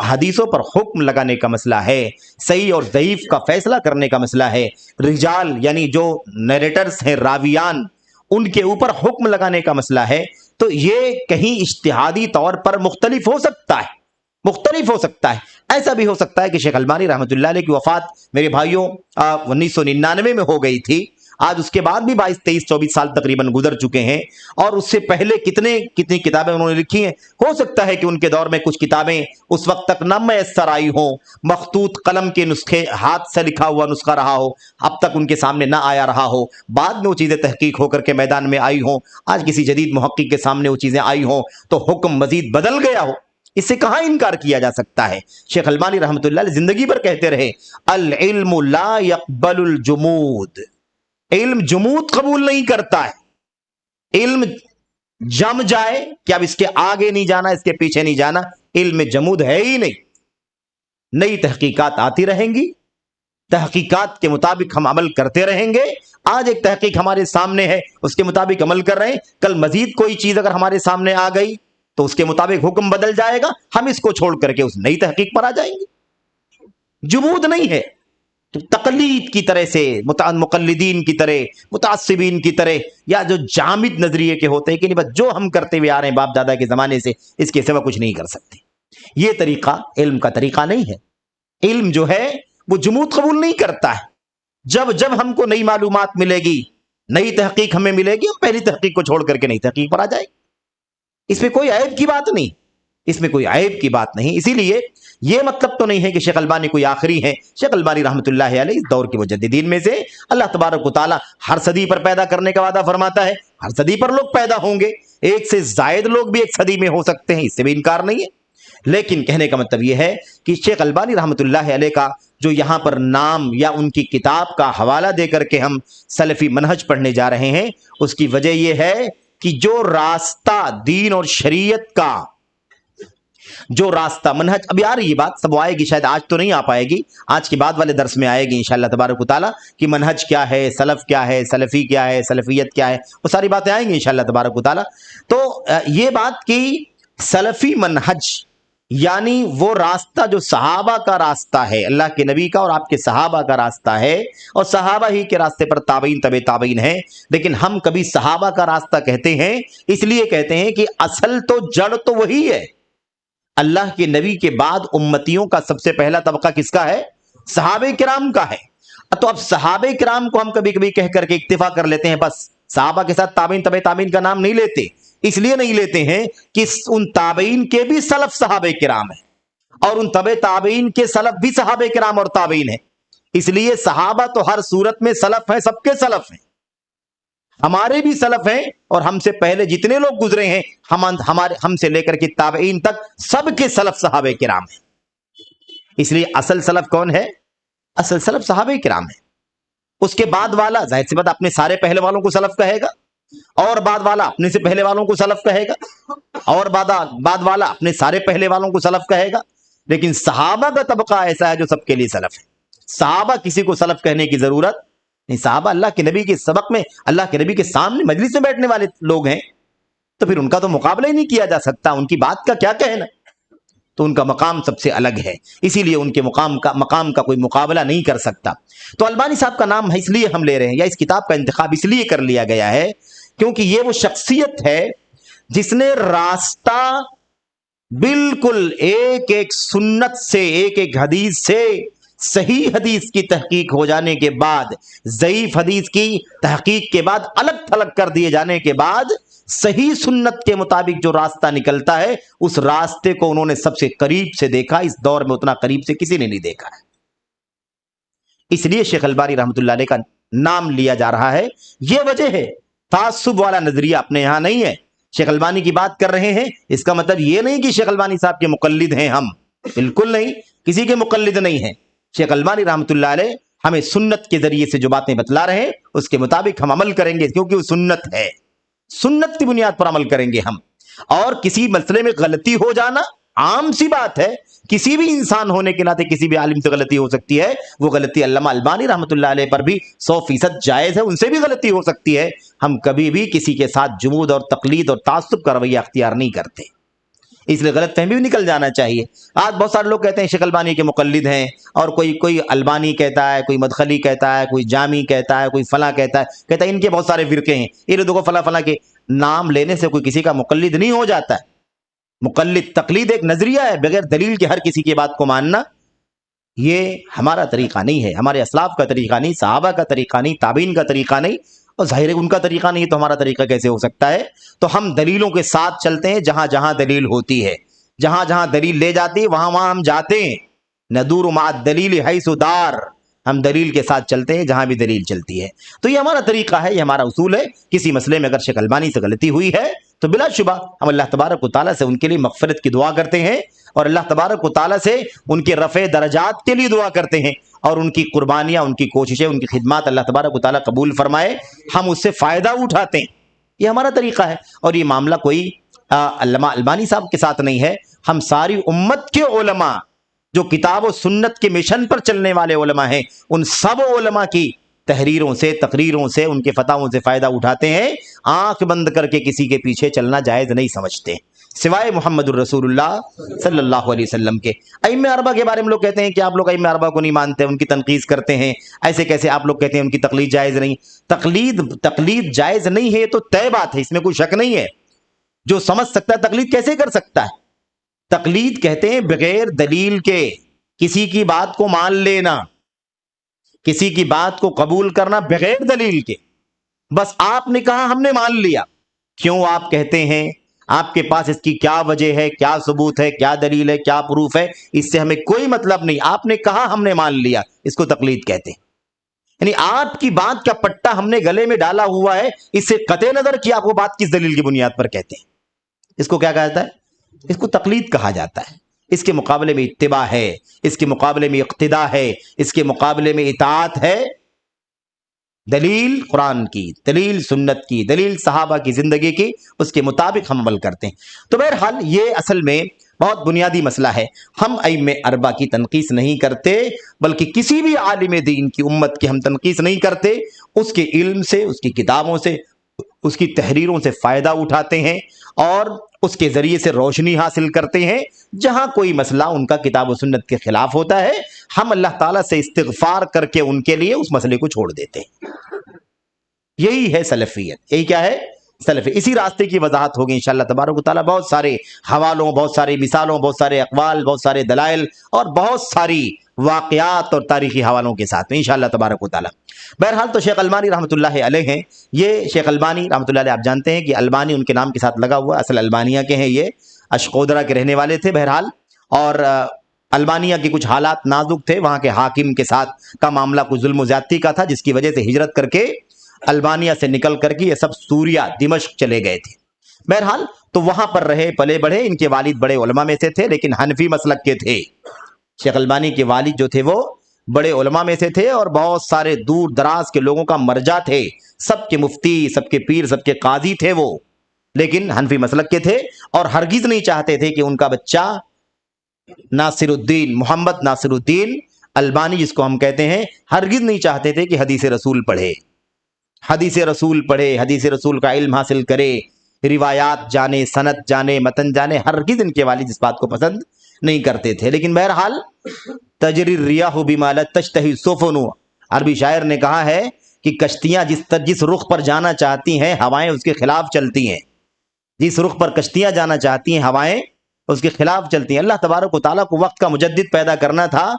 حدیثوں پر حکم لگانے کا مسئلہ ہے، صحیح اور ضعیف کا فیصلہ کرنے کا مسئلہ ہے، رجال یعنی جو نیریٹرز ہیں، راویان، ان کے اوپر حکم لگانے کا مسئلہ ہے، تو یہ کہیں اجتہادی طور پر مختلف ہو سکتا ہے۔ ایسا بھی ہو سکتا ہے کہ شیخ البانی رحمۃ اللہ علیہ کی وفات میرے بھائیوں 1999 میں ہو گئی تھی، آج اس کے بعد بھی 22 23 24 سال تقریباً گزر چکے ہیں، اور اس سے پہلے کتنی کتابیں انہوں نے لکھی ہیں۔ ہو سکتا ہے کہ ان کے دور میں کچھ کتابیں اس وقت تک نہ میسر آئی ہوں، مخطوط قلم کے نسخے، ہاتھ سے لکھا ہوا نسخہ رہا ہو، اب تک ان کے سامنے نہ آیا رہا ہو، بعد میں وہ چیزیں تحقیق ہو کر کے میدان میں آئی ہوں، آج کسی جدید محقق کے سامنے وہ چیزیں آئی ہوں تو حکم مزید بدل گیا ہو۔ اس سے کہاں انکار کیا جا سکتا ہے؟ شیخ البانی رحمۃ اللہ علیہ زندگی بھر کہتے رہے العلم لا يقبل الجمود، علم جمود قبول نہیں کرتا ہے۔ علم جم جائے کہ اب اس کے آگے نہیں جانا، اس کے پیچھے نہیں جانا، علم میں جمود ہے ہی نہیں۔ نئی تحقیقات آتی رہیں گی، تحقیقات کے مطابق ہم عمل کرتے رہیں گے۔ آج ایک تحقیق ہمارے سامنے ہے، اس کے مطابق عمل کر رہے ہیں، کل مزید کوئی چیز اگر ہمارے سامنے آ گئی تو اس کے مطابق حکم بدل جائے گا، ہم اس کو چھوڑ کر کے اس نئی تحقیق پر آ جائیں گے۔ جمود نہیں ہے، تو تقلید کی طرح سے، مقلدین کی طرح، متعصبین کی طرح، یا جو جامد نظریے کے ہوتے ہیں کہ نہیں بس جو ہم کرتے ہوئے آ رہے ہیں باپ دادا کے زمانے سے، اس کے سوا کچھ نہیں کر سکتے، یہ طریقہ علم کا طریقہ نہیں ہے۔ علم جو ہے وہ جمود قبول نہیں کرتا ہے۔ جب جب ہم کو نئی معلومات ملے گی، نئی تحقیق ہمیں ملے گی، ہم پہلی تحقیق کو چھوڑ کر کے نئی تحقیق پر آ جائیں گے۔ اس میں کوئی عیب کی بات نہیں، اس میں کوئی عیب کی بات نہیں۔ اسی لیے یہ مطلب تو نہیں ہے کہ شیخ البانی کوئی آخری ہے۔ شیخ البانی رحمۃ اللہ علیہ اس دور کے مجددین میں سے، اللہ تبارک و تعالی ہر صدی پر پیدا کرنے کا وعدہ فرماتا ہے، ہر صدی پر لوگ پیدا ہوں گے، ایک سے زائد لوگ بھی ایک صدی میں ہو سکتے ہیں، اس سے بھی انکار نہیں ہے۔ لیکن کہنے کا مطلب یہ ہے کہ شیخ البانی رحمۃ اللہ علیہ کا جو یہاں پر نام یا ان کی کتاب کا حوالہ دے کر کے ہم سلفی منہج پڑھنے جا رہے ہیں، اس کی وجہ یہ ہے کہ جو راستہ دین اور شریعت کا، جو راستہ منہج، ابھی آ رہی ہے بات، سب آئے گی، شاید آج تو نہیں آ پائے گی، آج کے بعد والے درس میں آئے گی انشاءاللہ تبارک و تعالیٰ، کہ منہج کیا ہے، سلف کیا ہے، سلفی کیا ہے، سلفیت کیا ہے، وہ ساری باتیں آئیں گی انشاءاللہ تبارک و تعالیٰ۔ تو یہ بات کہ سلفی منہج یعنی وہ راستہ جو صحابہ کا راستہ ہے، اللہ کے نبی کا اور آپ کے صحابہ کا راستہ ہے، اور صحابہ ہی کے راستے پر تابعین تبع تابعین ہیں، لیکن ہم کبھی صحابہ کا راستہ کہتے ہیں اس لیے کہتے ہیں کہ اصل تو جڑ تو وہی ہے۔ اللہ کے نبی کے بعد امتیوں کا سب سے پہلا طبقہ کس کا ہے؟ صحابہ کرام کا ہے۔ تو اب صحابہ کرام کو ہم کبھی کبھی کہہ کر کے اکتفا کر لیتے ہیں، بس صحابہ کے ساتھ تابعین تبع تابعین کا نام نہیں لیتے، اس لیے نہیں لیتے ہیں کہ ان تابعین کے بھی سلف صحابہ کرام ہیں، اور ان تبع تابعین کے سلف بھی صحابہ کرام اور تابعین ہیں، اس لیے صحابہ تو ہر صورت میں سلف ہیں، سب کے سلف ہیں، ہمارے بھی سلف ہیں، اور ہم سے پہلے جتنے لوگ گزرے ہیں، ہم سے لے کر کے تابعین تک سب کے سلف صحابہ کرام ہیں۔ اس لیے اصل سلف کون ہے؟ اصل سلف صحابہ کرام ہے۔ اس کے بعد والا ظاہر سی بات اپنے سارے پہلے والوں کو سلف کہے گا، اور بعد والا اپنے سے پہلے والوں کو سلف کہے گا، اور بعد والا اپنے سارے پہلے والوں کو سلف کہے گا، لیکن صحابہ کا طبقہ ایسا ہے جو سب کے لیے سلف ہے۔ صحابہ کسی کو سلف کہنے کی ضرورت نہیں، صحابہ اللہ کے نبی کے سبق میں، اللہ کے نبی کے سامنے مجلس میں بیٹھنے والے لوگ ہیں، تو پھر ان کا تو مقابلہ ہی نہیں کیا جا سکتا، ان کی بات کا کیا کہنا، تو ان کا مقام سب سے الگ ہے، اسی لیے ان کے مقام کا کوئی مقابلہ نہیں کر سکتا۔ تو البانی صاحب کا نام اس لیے ہم لے رہے ہیں، یا اس کتاب کا انتخاب اس لیے کر لیا گیا ہے کیونکہ یہ وہ شخصیت ہے جس نے راستہ بالکل ایک ایک سنت سے، ایک ایک حدیث سے، صحیح حدیث کی تحقیق ہو جانے کے بعد، ضعیف حدیث کی تحقیق کے بعد، الگ تھلگ کر دیے جانے کے بعد، صحیح سنت کے مطابق جو راستہ نکلتا ہے، اس راستے کو انہوں نے سب سے قریب سے دیکھا، اس دور میں اتنا قریب سے کسی نے نہیں دیکھا ہے۔ اس لیے شیخ البانی رحمۃ اللہ علیہ کا نام لیا جا رہا ہے، یہ وجہ ہے۔ تعصب والا نظریہ اپنے یہاں نہیں ہے۔ شیخ البانی کی بات کر رہے ہیں، اس کا مطلب یہ نہیں کہ شیخ البانی صاحب کے مقلد ہیں ہم، بالکل نہیں، کسی کے مقلد نہیں ہیں۔ شیخ البانی رحمۃ اللہ علیہ ہمیں سنت کے ذریعے سے جو باتیں بتلا رہے ہیں اس کے مطابق ہم عمل کریں گے، کیونکہ وہ سنت ہے، سنت کی بنیاد پر عمل کریں گے ہم۔ اور کسی مسئلے میں غلطی ہو جانا عام سی بات ہے، کسی بھی انسان ہونے کے ناطے کسی بھی عالم سے غلطی ہو سکتی ہے، وہ غلطی علامہ البانی رحمۃ اللہ علیہ پر بھی 100% جائز ہے، ان سے بھی غلطی ہو سکتی ہے۔ ہم کبھی بھی کسی کے ساتھ جمود اور تقلید اور تعصب کا رویہ اختیار نہیں کرتے، اس لیے غلط فہمی بھی نکل جانا چاہیے۔ آج بہت سارے لوگ کہتے ہیں شیخ البانی کے مقلد ہیں، اور کوئی البانی کہتا ہے، کوئی مدخلی کہتا ہے، کوئی جامی کہتا ہے، کوئی فلاں کہتا ہے ان کے بہت سارے فرقے ہیں، یہ دیکھو فلاں فلاں کے نام لینے سے کوئی کسی کا مقلد نہیں ہو جاتا ہے۔ مقلد تقلید ایک نظریہ ہے، بغیر دلیل کے ہر کسی کی بات کو ماننا، یہ ہمارا طریقہ نہیں ہے، ہمارے اسلاف کا طریقہ نہیں، صحابہ کا طریقہ نہیں، تابعین کا طریقہ نہیں، اور ظاہر ہے ان کا طریقہ نہیں تو ہمارا طریقہ کیسے ہو سکتا ہے؟ تو ہم دلیلوں کے ساتھ چلتے ہیں، جہاں جہاں دلیل ہوتی ہے، جہاں جہاں دلیل لے جاتی ہے وہاں وہاں ہم جاتے ہیں۔ ندور مع الدلیل حیث دار، ہم دلیل کے ساتھ چلتے ہیں جہاں بھی دلیل چلتی ہے۔ تو یہ ہمارا طریقہ ہے، یہ ہمارا اصول ہے۔ کسی مسئلے میں اگر شیخ البانی سے غلطی ہوئی ہے تو بلا شبہ ہم اللہ تبارک و تعالیٰ سے ان کے لیے مغفرت کی دعا کرتے ہیں اور اللہ تبارک و تعالیٰ سے ان کے رفع درجات کے لیے دعا کرتے ہیں اور ان کی قربانیاں، ان کی کوششیں، ان کی خدمات اللہ تبارک و تعالیٰ قبول فرمائے، ہم اس سے فائدہ اٹھاتے ہیں۔ یہ ہمارا طریقہ ہے، اور یہ معاملہ کوئی علامہ البانی صاحب کے ساتھ نہیں ہے، ہم ساری امت کے علماء جو کتاب و سنت کے مشن پر چلنے والے علماء ہیں، ان سب علماء کی تحریروں سے، تقریروں سے، ان کے فتاووں سے فائدہ اٹھاتے ہیں، آنکھ بند کر کے کسی کے پیچھے چلنا جائز نہیں سمجھتے، سوائے محمد الرسول اللہ صلی اللہ علیہ وسلم کے۔ ائمہ اربعہ کے بارے میں لوگ کہتے ہیں کہ آپ لوگ ائمہ اربعہ کو نہیں مانتے، ان کی تنقید کرتے ہیں، ایسے کیسے آپ لوگ کہتے ہیں ان کی تقلید جائز نہیں؟ تقلید جائز نہیں ہے تو طے بات ہے، اس میں کوئی شک نہیں ہے، جو سمجھ سکتا ہے تقلید کیسے کر سکتا ہے؟ تقلید کہتے ہیں بغیر دلیل کے کسی کی بات کو مان لینا، کسی کی بات کو قبول کرنا بغیر دلیل کے، بس آپ نے کہا ہم نے مان لیا۔ کیوں آپ کہتے ہیں؟ آپ کے پاس اس کی کیا وجہ ہے، کیا ثبوت ہے، کیا دلیل ہے، کیا پروف ہے؟ اس سے ہمیں کوئی مطلب نہیں، آپ نے کہا ہم نے مان لیا، اس کو تقلید کہتے ہیں۔ یعنی آپ کی بات کا پٹا ہم نے گلے میں ڈالا ہوا ہے، اس سے قطع نظر کہ آپ وہ بات کس دلیل کی بنیاد پر کہتے ہیں، اس کو کیا کہا جاتا ہے؟ اس کو تقلید کہا جاتا ہے۔ اس کے مقابلے میں اتباع ہے، اس کے مقابلے میں اقتداء ہے، اس کے مقابلے میں اطاعت ہے، دلیل قرآن کی، دلیل سنت کی، دلیل صحابہ کی زندگی کی، اس کے مطابق ہم عمل کرتے ہیں۔ تو بہرحال یہ اصل میں بہت بنیادی مسئلہ ہے۔ ہم ائمہ اربعہ کی تنقیص نہیں کرتے، بلکہ کسی بھی عالم دین کی امت کی ہم تنقیص نہیں کرتے، اس کے علم سے، اس کی کتابوں سے، اس کی تحریروں سے فائدہ اٹھاتے ہیں اور اس کے ذریعے سے روشنی حاصل کرتے ہیں۔ جہاں کوئی مسئلہ ان کا کتاب و سنت کے خلاف ہوتا ہے، ہم اللہ تعالیٰ سے استغفار کر کے ان کے لیے اس مسئلے کو چھوڑ دیتے ہیں۔ یہی ہے سلفیت، یہی کیا ہے؟ سلفی۔ اسی راستے کی وضاحت ہوگی انشاءاللہ تبارک و تعالیٰ بہت سارے حوالوں، بہت ساری مثالوں، بہت سارے اقوال، بہت سارے دلائل اور بہت ساری واقعات اور تاریخی حوالوں کے ساتھ انشاءاللہ تبارک و تعالیٰ۔ بہرحال تو شیخ البانی رحمۃ اللہ علیہ ہیں، یہ شیخ البانی رحمۃ اللہ علیہ آپ جانتے ہیں کہ البانی ان کے نام کے ساتھ لگا ہوا، اصل البانیہ کے ہیں، یہ اشقودرہ کے رہنے والے تھے بہرحال، اور البانیہ کے کچھ حالات نازک تھے، وہاں کے حاکم کے ساتھ کا معاملہ کچھ ظلم و زیادتی کا تھا، جس کی وجہ سے ہجرت کر کے البانیہ سے نکل کر کے یہ سب سوریہ، دمشق چلے گئے تھے۔ بہرحال تو وہاں پر رہے، پلے بڑھے، ان کے والد بڑے علماء میں سے تھے لیکن حنفی مسلک کے تھے۔ شیخ البانی کے والد جو تھے وہ بڑے علماء میں سے تھے اور بہت سارے دور دراز کے لوگوں کا مرجع تھے، سب کے مفتی، سب کے پیر، سب کے قاضی تھے وہ، لیکن حنفی مسلک کے تھے اور ہرگز نہیں چاہتے تھے کہ ان کا بچہ ناصر الدین، محمد ناصر الدین البانی جس کو ہم کہتے ہیں، ہرگز نہیں چاہتے تھے کہ حدیث رسول پڑھے، حدیث رسول پڑھے، حدیث رسول کا علم حاصل کرے، روایات جانے، سند جانے، متن جانے، ہرگز ان کے والد اس بات کو پسند نہیں کرتے تھے۔ لیکن بہرحال تجری الریاح بما لا تشتہی السفن، عربی شاعر نے کہا ہے کہ کشتیاں جس رخ پر جانا چاہتی ہیں ہوائیں اس کے خلاف چلتی ہیں، جس رخ پر کشتیاں جانا چاہتی ہیں ہوائیں اس کے خلاف چلتی ہیں۔ اللہ تبارک و تعالیٰ کو وقت کا مجدد پیدا کرنا تھا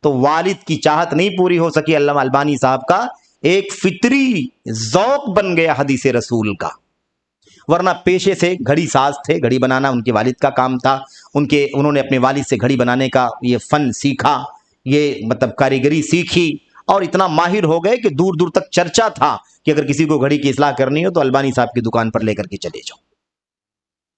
تو والد کی چاہت نہیں پوری ہو سکی، علامہ البانی صاحب کا ایک فطری ذوق بن گیا حدیث رسول کا، ورنہ پیشے سے گھڑی ساز تھے، گھڑی بنانا ان کے والد کا کام تھا، انہوں نے اپنے والد سے گھڑی بنانے کا یہ فن سیکھا، یہ مطلب کاریگری سیکھی اور اتنا ماہر ہو گئے کہ دور دور تک چرچا تھا کہ اگر کسی کو گھڑی کی اصلاح کرنی ہو تو البانی صاحب کی دکان پر لے کر کے چلے جاؤ۔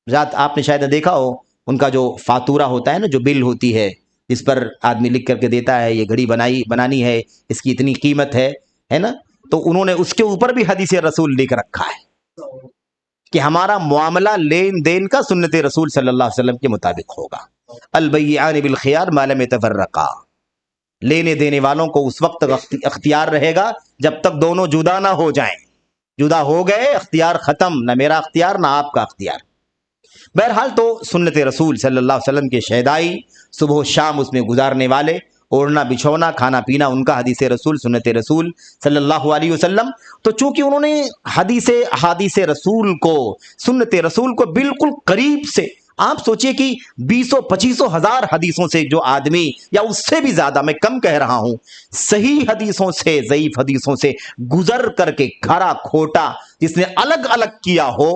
ذات آپ نے شاید دیکھا ہو ان کا جو فاتورہ ہوتا ہے نا، جو بل ہوتی ہے جس پر آدمی لکھ کر کے دیتا ہے یہ گھڑی بنانی ہے، اس کی اتنی قیمت ہے نا، تو انہوں نے اس کے اوپر بھی حدیث رسول لکھ رکھا ہے کہ ہمارا معاملہ لین دین کا سنت رسول صلی اللہ علیہ وسلم کے مطابق ہوگا۔ البیعان بالخیار ما لم یتفرقا، لینے دینے والوں کو اس وقت اختیار رہے گا جب تک دونوں جدا نہ ہو جائیں، جدا ہو گئے اختیار ختم، نہ میرا اختیار نہ آپ کا اختیار۔ بہرحال تو سنت رسول صلی اللہ علیہ وسلم کے شیدائی، صبح و شام اس میں گزارنے والے، اوڑھنا بچھونا، کھانا پینا ان کا حدیث رسول، سنت رسول صلی اللہ علیہ وسلم۔ تو چونکہ انہوں نے حدیث رسول کو، سنت رسول کو بالکل قریب سے، آپ سوچئے کہ 20-25 ہزار حدیثوں سے جو آدمی، یا اس سے بھی زیادہ، میں کم کہہ رہا ہوں، صحیح حدیثوں سے، ضعیف حدیثوں سے گزر کر کے کھرا کھوٹا جس نے الگ الگ کیا ہو،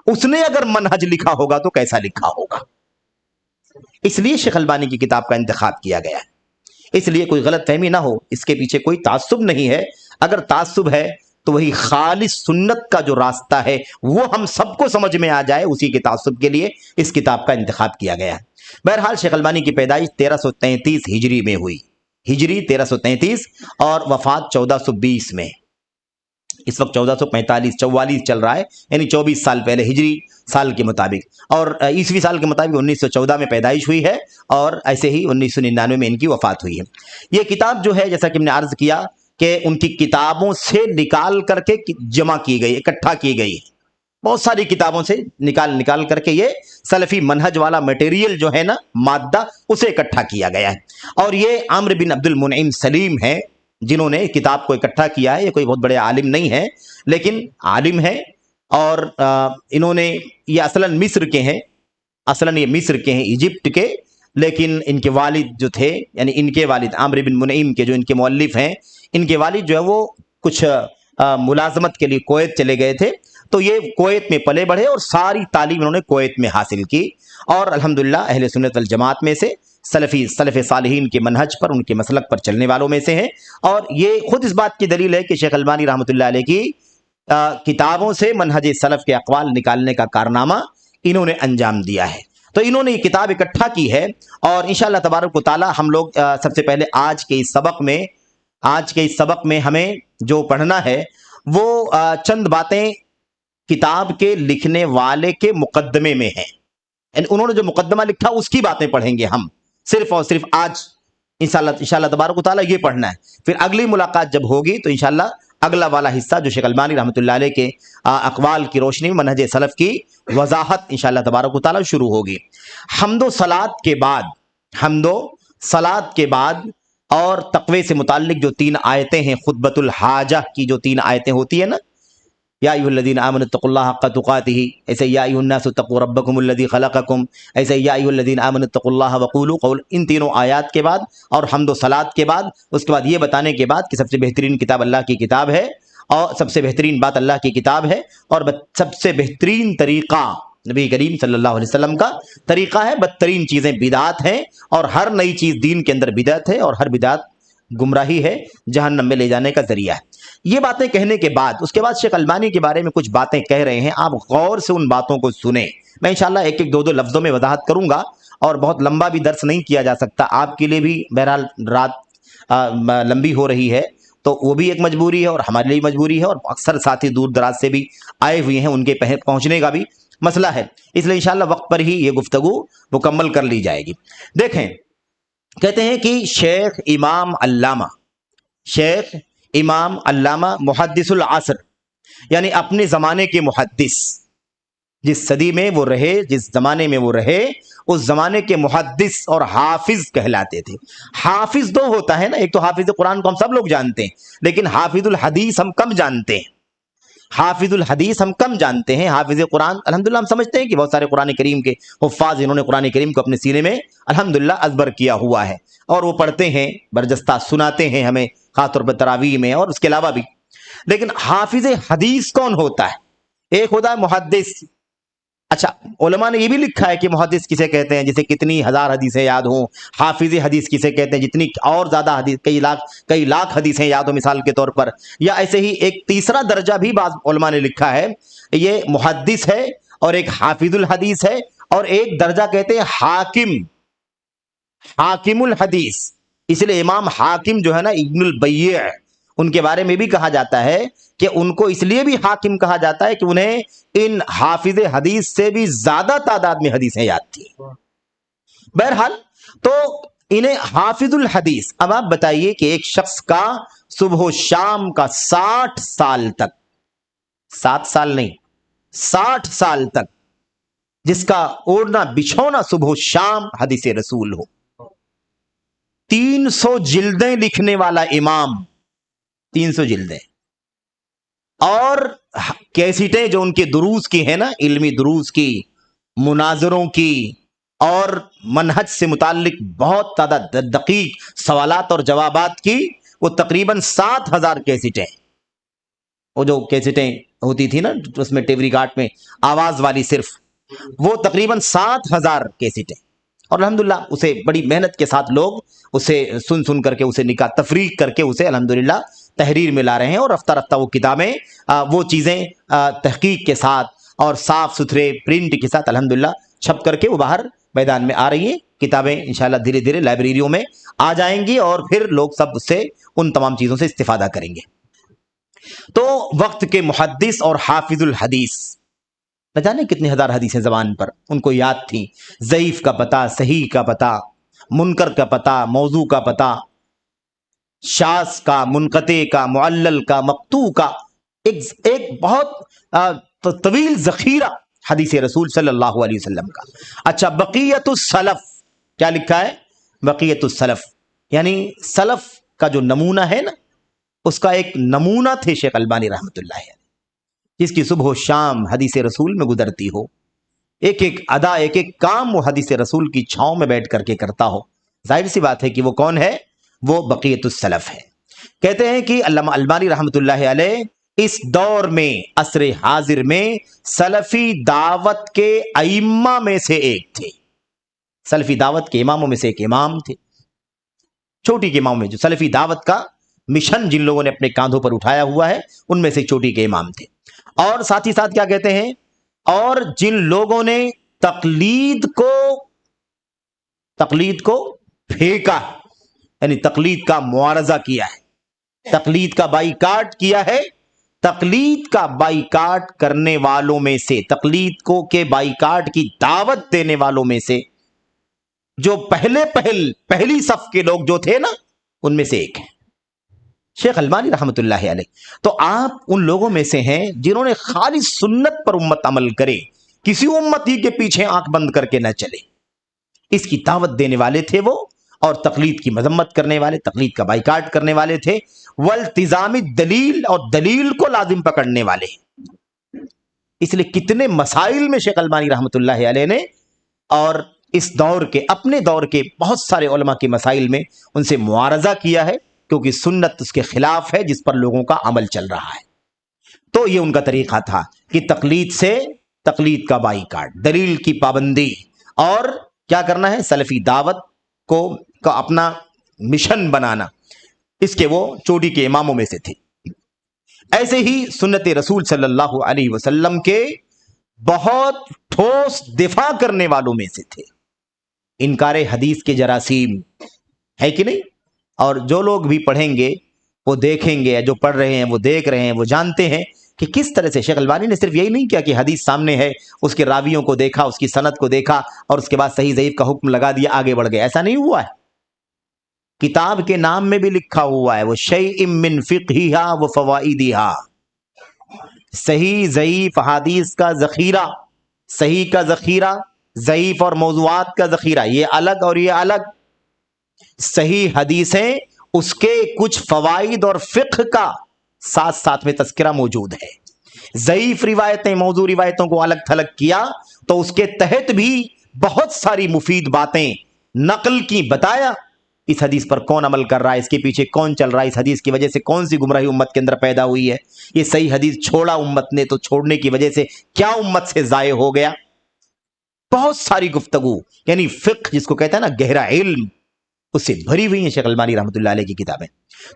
اس نے اگر منہج لکھا ہوگا تو کیسا لکھا ہوگا؟ اس لیے شیخ البانی کی کتاب کا انتخاب کیا گیا ہے۔ اس لیے کوئی غلط فہمی نہ ہو، اس کے پیچھے کوئی تعصب نہیں ہے، اگر تعصب ہے تو وہی خالص سنت کا جو راستہ ہے وہ ہم سب کو سمجھ میں آ جائے، اسی کے تعصب کے لیے اس کتاب کا انتخاب کیا گیا ہے۔ بہرحال شیخ البانی کی پیدائش 1333 ہجری میں ہوئی، ہجری 1333، اور وفات 1420 میں۔ اس وقت 1445 44 چل رہا ہے، یعنی 24 سال پہلے ہجری سال کے مطابق، اور عیسوی سال کے مطابق 1914 میں پیدائش ہوئی ہے، اور ایسے ہی 1999 میں ان کی وفات ہوئی ہے۔ یہ کتاب جو ہے جیسا کہ ہم نے عرض کیا کہ ان کی کتابوں سے نکال کر کے جمع کی گئی، اکٹھا کی گئی ہے، بہت ساری کتابوں سے نکال کر کے یہ سلفی منہج والا میٹیریل جو ہے نا، مادہ، اسے اکٹھا کیا گیا ہے۔ اور یہ عامر بن عبد المنعم سلیم ہیں جنہوں نے کتاب کو اکٹھا کیا ہے۔ یہ کوئی بہت بڑے عالم نہیں ہے، لیکن عالم ہے، اور انہوں نے، یہ اصلاً مصر کے ہیں، اصلاً یہ مصر کے ہیں، ایجپٹ کے، لیکن ان کے والد جو تھے، یعنی ان کے والد عامر بن منعم کے جو ان کے مؤلف ہیں، ان کے والد جو ہے وہ کچھ ملازمت کے لیے کویت چلے گئے تھے، تو یہ کویت میں پلے بڑھے اور ساری تعلیم انہوں نے کویت میں حاصل کی، اور الحمدللہ اہل سنت والجماعت میں سے سلف صالحین کے منہج پر، ان کے مسلک پر چلنے والوں میں سے ہیں۔ اور یہ خود اس بات کی دلیل ہے کہ شیخ البانی رحمۃ اللہ علیہ کی کتابوں سے منہج سلف کے اقوال نکالنے کا کارنامہ انہوں نے انجام دیا ہے۔ تو انہوں نے یہ کتاب اکٹھا کی ہے، اور انشاءاللہ تبارک و تعالی ہم لوگ سب سے پہلے آج کے اس سبق میں ہمیں جو پڑھنا ہے وہ چند باتیں کتاب کے لکھنے والے کے مقدمے میں ہیں، یعنی انہوں نے جو مقدمہ لکھا اس کی باتیں پڑھیں گے ہم، صرف اور صرف آج انشاءاللہ تبارک و تعالی یہ پڑھنا ہے۔ پھر اگلی ملاقات جب ہوگی تو انشاءاللہ اگلا والا حصہ جو شیخ البانی رحمۃ اللہ علیہ کے اقوال کی روشنی میں منہج سلف کی وضاحت انشاءاللہ تبارک و تعالی شروع ہوگی۔ حمد و صلات کے بعد اور تقوی سے متعلق جو 3 آیتیں ہیں، خطبۃ الحاجہ کی جو 3 آیتیں ہوتی ہیں نا، یا ایھا الذین آمنوا اتقوا اللہ حق تقاتہ، ایسے یا ایھا الناس اتقوا ربکم الذی خلقکم، ایسے یا ایھا الذین آمنوا اتقوا اللہ وقولوا قولا، ان تینوں آیات کے بعد اور حمد و صلات کے بعد، اس کے بعد یہ بتانے کے بعد کہ سب سے بہترین کتاب اللہ کی کتاب ہے، اور سب سے بہترین بات اللہ کی کتاب ہے، اور سب سے بہترین طریقہ نبی کریم صلی اللہ علیہ وسلم کا طریقہ ہے، بدترین چیزیں بدعات ہیں، اور ہر نئی چیز دین کے اندر بدعت ہے، اور ہر بدعت گمراہی ہے، جہنم میں لے جانے کا ذریعہ ہے۔ یہ باتیں کہنے کے بعد اس کے بعد شیخ البانی کے بارے میں کچھ باتیں کہہ رہے ہیں، آپ غور سے ان باتوں کو سنیں۔ میں انشاءاللہ ایک ایک دو لفظوں میں وضاحت کروں گا، اور بہت لمبا بھی درس نہیں کیا جا سکتا، آپ کے لیے بھی بہرحال رات لمبی ہو رہی ہے، تو وہ بھی ایک مجبوری ہے اور ہمارے لیے مجبوری ہے، اور اکثر ساتھی دور دراز سے بھی آئے ہوئے ہیں، ان کے پہنچنے کا بھی مسئلہ ہے، اس لیے انشاءاللہ وقت پر ہی یہ گفتگو مکمل کر لی جائے گی۔ دیکھیں، کہتے ہیں کہ شیخ امام علامہ محدث العصر، یعنی اپنے زمانے کے محدث، جس صدی میں وہ رہے، جس زمانے میں وہ رہے، اس زمانے کے محدث اور حافظ کہلاتے تھے۔ حافظ دو ہوتا ہے نا، ایک تو حافظ قرآن کو ہم سب لوگ جانتے ہیں، لیکن حافظ الحدیث ہم کم جانتے ہیں۔ حافظ قرآن الحمدللہ ہم سمجھتے ہیں کہ بہت سارے قرآن کریم کے حفاظ، انہوں نے قرآن کریم کو اپنے سینے میں الحمدللہ ازبر کیا ہوا ہے، اور وہ پڑھتے ہیں، برجستہ سناتے ہیں ہمیں، خاص طور پر تراویح میں اور اس کے علاوہ بھی۔ لیکن حافظ حدیث کون ہوتا ہے؟ ایک ہوتا ہے محدث۔ اچھا، علماء نے یہ بھی لکھا ہے کہ محدث کسے کہتے ہیں، جسے کتنی ہزار حدیثیں یاد ہوں۔ حافظ حدیث کسے کہتے ہیں، جتنی اور زیادہ حدیث، کئی لاکھ حدیثیں یاد ہوں مثال کے طور پر۔ یا ایسے ہی ایک تیسرا درجہ بھی بعض علماء نے لکھا ہے، یہ محدث ہے، اور ایک حافظ الحدیث ہے، اور ایک درجہ کہتے ہیں حاکم الحدیث۔ اس لیے امام حاکم جو ہے نا، ابن البیع، ان کے بارے میں بھی کہا جاتا ہے کہ ان کو اس لیے بھی حاکم کہا جاتا ہے کہ انہیں ان حافظ حدیث سے بھی زیادہ تعداد میں حدیثیں یاد تھی۔ بہرحال تو انہیں حافظ الحدیث۔ اب آپ بتائیے کہ ایک شخص کا صبح و شام کا 60 سال تک، 7 سال نہیں، 60 سال تک جس کا اوڑھنا بچھونا صبح و شام حدیث رسول ہو، 300 جلدیں لکھنے والا امام، 300 جلدیں، اور کیسٹیں جو ان کے دروس کی ہیں نا، علمی دروس کی، مناظروں کی، اور منہج سے متعلق بہت زیادہ دقیق سوالات اور جوابات کی، وہ تقریباً 7000 کیسٹیں، وہ جو کیسٹیں ہوتی تھی نا اس میں ٹیپ ریکارڈ میں آواز والی، صرف وہ تقریباً 7000 کیسٹیں، اور الحمدللہ اسے بڑی محنت کے ساتھ لوگ اسے سن کر کے اسے تفریق کر کے اسے الحمدللہ تحریر میں لا رہے ہیں، اور رفتہ رفتہ وہ کتابیں وہ چیزیں تحقیق کے ساتھ اور صاف ستھرے پرنٹ کے ساتھ الحمدللہ چھپ کر کے وہ باہر میدان میں آ رہی ہیں. کتابیں انشاءاللہ دھیرے دھیرے لائبریریوں میں آ جائیں گی اور پھر لوگ سب اس سے ان تمام چیزوں سے استفادہ کریں گے. تو وقت کے محدث اور حافظ الحدیث، نہ جانے کتنے ہزار حدیثیں زبان پر ان کو یاد تھیں. ضعیف کا پتہ، صحیح کا پتہ، منکر کا پتہ، موضوع کا پتہ، شاذ کا، منقطع کا، معلل کا، مقطوع کا، ایک بہت طویل ذخیرہ حدیث رسول صلی اللہ علیہ وسلم کا. اچھا، بقیت السلف کیا لکھا ہے؟ بقیت السلف یعنی سلف کا جو نمونہ ہے نا، اس کا ایک نمونہ تھے شیخ البانی رحمۃ اللہ علیہ، جس کی صبح و شام حدیث رسول میں گزرتی ہو، ایک ایک ادا، ایک ایک کام وہ حدیث رسول کی چھاؤں میں بیٹھ کر کے کرتا ہو. ظاہر سی بات ہے کہ وہ کون ہے؟ وہ بقیت السلف ہے. کہتے ہیں کہ علامہ البانی رحمۃ اللہ علیہ اس دور میں، عصر حاضر میں، سلفی دعوت کے ائمہ میں سے ایک تھے. سلفی دعوت کے اماموں میں سے ایک امام تھے. چوٹی کے امام میں جو سلفی دعوت کا مشن جن لوگوں نے اپنے کاندھوں پر اٹھایا ہوا ہے، ان میں سے چوٹی کے امام تھے. اور ساتھ ہی ساتھ کیا کہتے ہیں، اور جن لوگوں نے تقلید کو پھینکا، یعنی تقلید کا معارضہ کیا ہے، تقلید کا بائیکاٹ کیا ہے. تقلید کا بائیکاٹ کرنے والوں میں سے، تقلید کو کے بائیکاٹ کی دعوت دینے والوں میں سے جو پہلی صف کے لوگ جو تھے نا، ان میں سے ایک ہے شیخ البانی رحمۃ اللہ علیہ. تو آپ ان لوگوں میں سے ہیں جنہوں نے خالص سنت پر امت عمل کرے، کسی امت ہی کے پیچھے آنکھ بند کر کے نہ چلے، اس کی دعوت دینے والے تھے وہ، اور تقلید کی مذمت کرنے والے، تقلید کا بائیکاٹ کرنے والے تھے. والتزام الدلیل، اور دلیل کو لازم پکڑنے والے. اس لیے کتنے مسائل میں شیخ البانی رحمۃ اللہ علیہ نے، اور اس دور کے، اپنے دور کے بہت سارے علماء کے مسائل میں ان سے معارضہ کیا ہے، کیونکہ سنت اس کے خلاف ہے جس پر لوگوں کا عمل چل رہا ہے. تو یہ ان کا طریقہ تھا کہ تقلید سے، تقلید کا بائیکاٹ، دلیل کی پابندی، اور کیا کرنا ہے، سلفی دعوت کو اپنا مشن بنانا. اس کے وہ چوٹی کے اماموں میں سے تھے. ایسے ہی سنت رسول صلی اللہ علیہ وسلم کے بہت ٹھوس دفاع کرنے والوں میں سے تھے. انکار حدیث کے جراثیم ہے کہ نہیں؟ اور جو لوگ بھی پڑھیں گے وہ دیکھیں گے، جو پڑھ رہے ہیں وہ دیکھ رہے ہیں، وہ جانتے ہیں کہ کس طرح سے شیخ البانی نے صرف یہی نہیں کیا کہ حدیث سامنے ہے، اس کے راویوں کو دیکھا، اس کی سند کو دیکھا، اور اس کے بعد صحیح ضعیف کا حکم لگا دیا، آگے بڑھ گئے. ایسا نہیں ہوا ہے. کتاب کے نام میں بھی لکھا ہوا ہے، وہ شیء من فقہھا و فوائدھا، صحیح ضعیف حدیث کا ذخیرہ، صحیح کا ذخیرہ، ضعیف اور موضوعات کا ذخیرہ، یہ الگ اور یہ الگ. صحیح حدیثیں، اس کے کچھ فوائد اور فقہ کا ساتھ ساتھ میں تذکرہ موجود ہے. ضعیف روایتیں، موضوع روایتوں کو الگ تھلگ کیا تو اس کے تحت بھی بہت ساری مفید باتیں نقل کی، بتایا اس حدیث پر کون عمل کر رہا ہے، اس کے پیچھے کون چل رہا ہے، اس حدیث کی وجہ سے کون سی گمراہی امت کے اندر پیدا ہوئی ہے، یہ صحیح حدیث چھوڑا امت نے تو چھوڑنے کی وجہ سے کیا امت سے ضائع ہو گیا. بہت ساری گفتگو، یعنی فقہ جس کو کہتا ہے نا، گہرا علم، اس سے بھری ہوئی ہیں شیخ البانی رحمۃ اللہ علیہ کی کتابیں.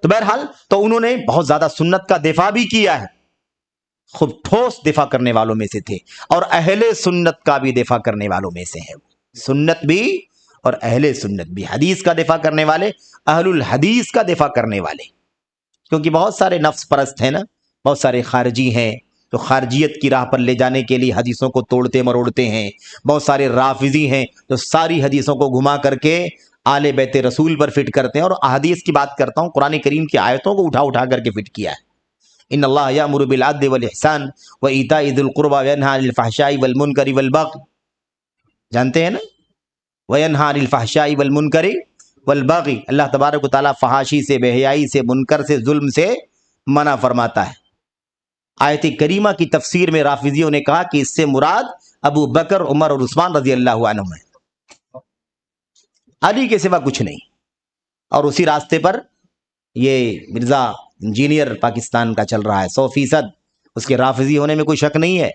تو بہرحال تو انہوں نے بہت زیادہ سنت کا دفاع بھی کیا ہے، خوب ٹھوس دفاع کرنے والوں میں سے تھے، اور اہل سنت کا بھی دفاع کرنے والوں میں سے ہے. سنت بھی اور اہل سنت بھی، حدیث کا دفاع کرنے والے، اہل الحدیث کا دفاع کرنے والے. کیونکہ بہت سارے نفس پرست ہیں نا، بہت سارے خارجی ہیں تو خارجیت کی راہ پر لے جانے کے لیے حدیثوں کو توڑتے مروڑتے ہیں. بہت سارے رافضی ہیں جو ساری حدیثوں کو گھما کر کے آل بیت رسول پر فٹ کرتے ہیں. اور احادیث کی بات کرتا ہوں، قرآن کریم کی آیتوں کو اٹھا کر کے فٹ کیا ہے. ان اللہ یامر بالعدل والاحسان وایتاء ذی القربى وینھا عن الفحشاء والمنکر والبغی، جانتے ہیں نا، وینھا عن الفحشاء والمنکر والبغی. اللہ تبارک و تعالیٰ فحاشی سے، بے حیائی سے، منکر سے، ظلم سے منع فرماتا ہے. آیت کریمہ کی تفسیر میں رافضیوں نے کہا کہ اس سے مراد ابو بکر، عمر اور عثمان رضی اللہ عنہم ہیں، علی کے سوا کچھ نہیں. اور اسی راستے پر یہ مرزا انجینئر پاکستان کا چل رہا ہے 100%، اس کے رافضی ہونے میں کوئی شک نہیں ہے.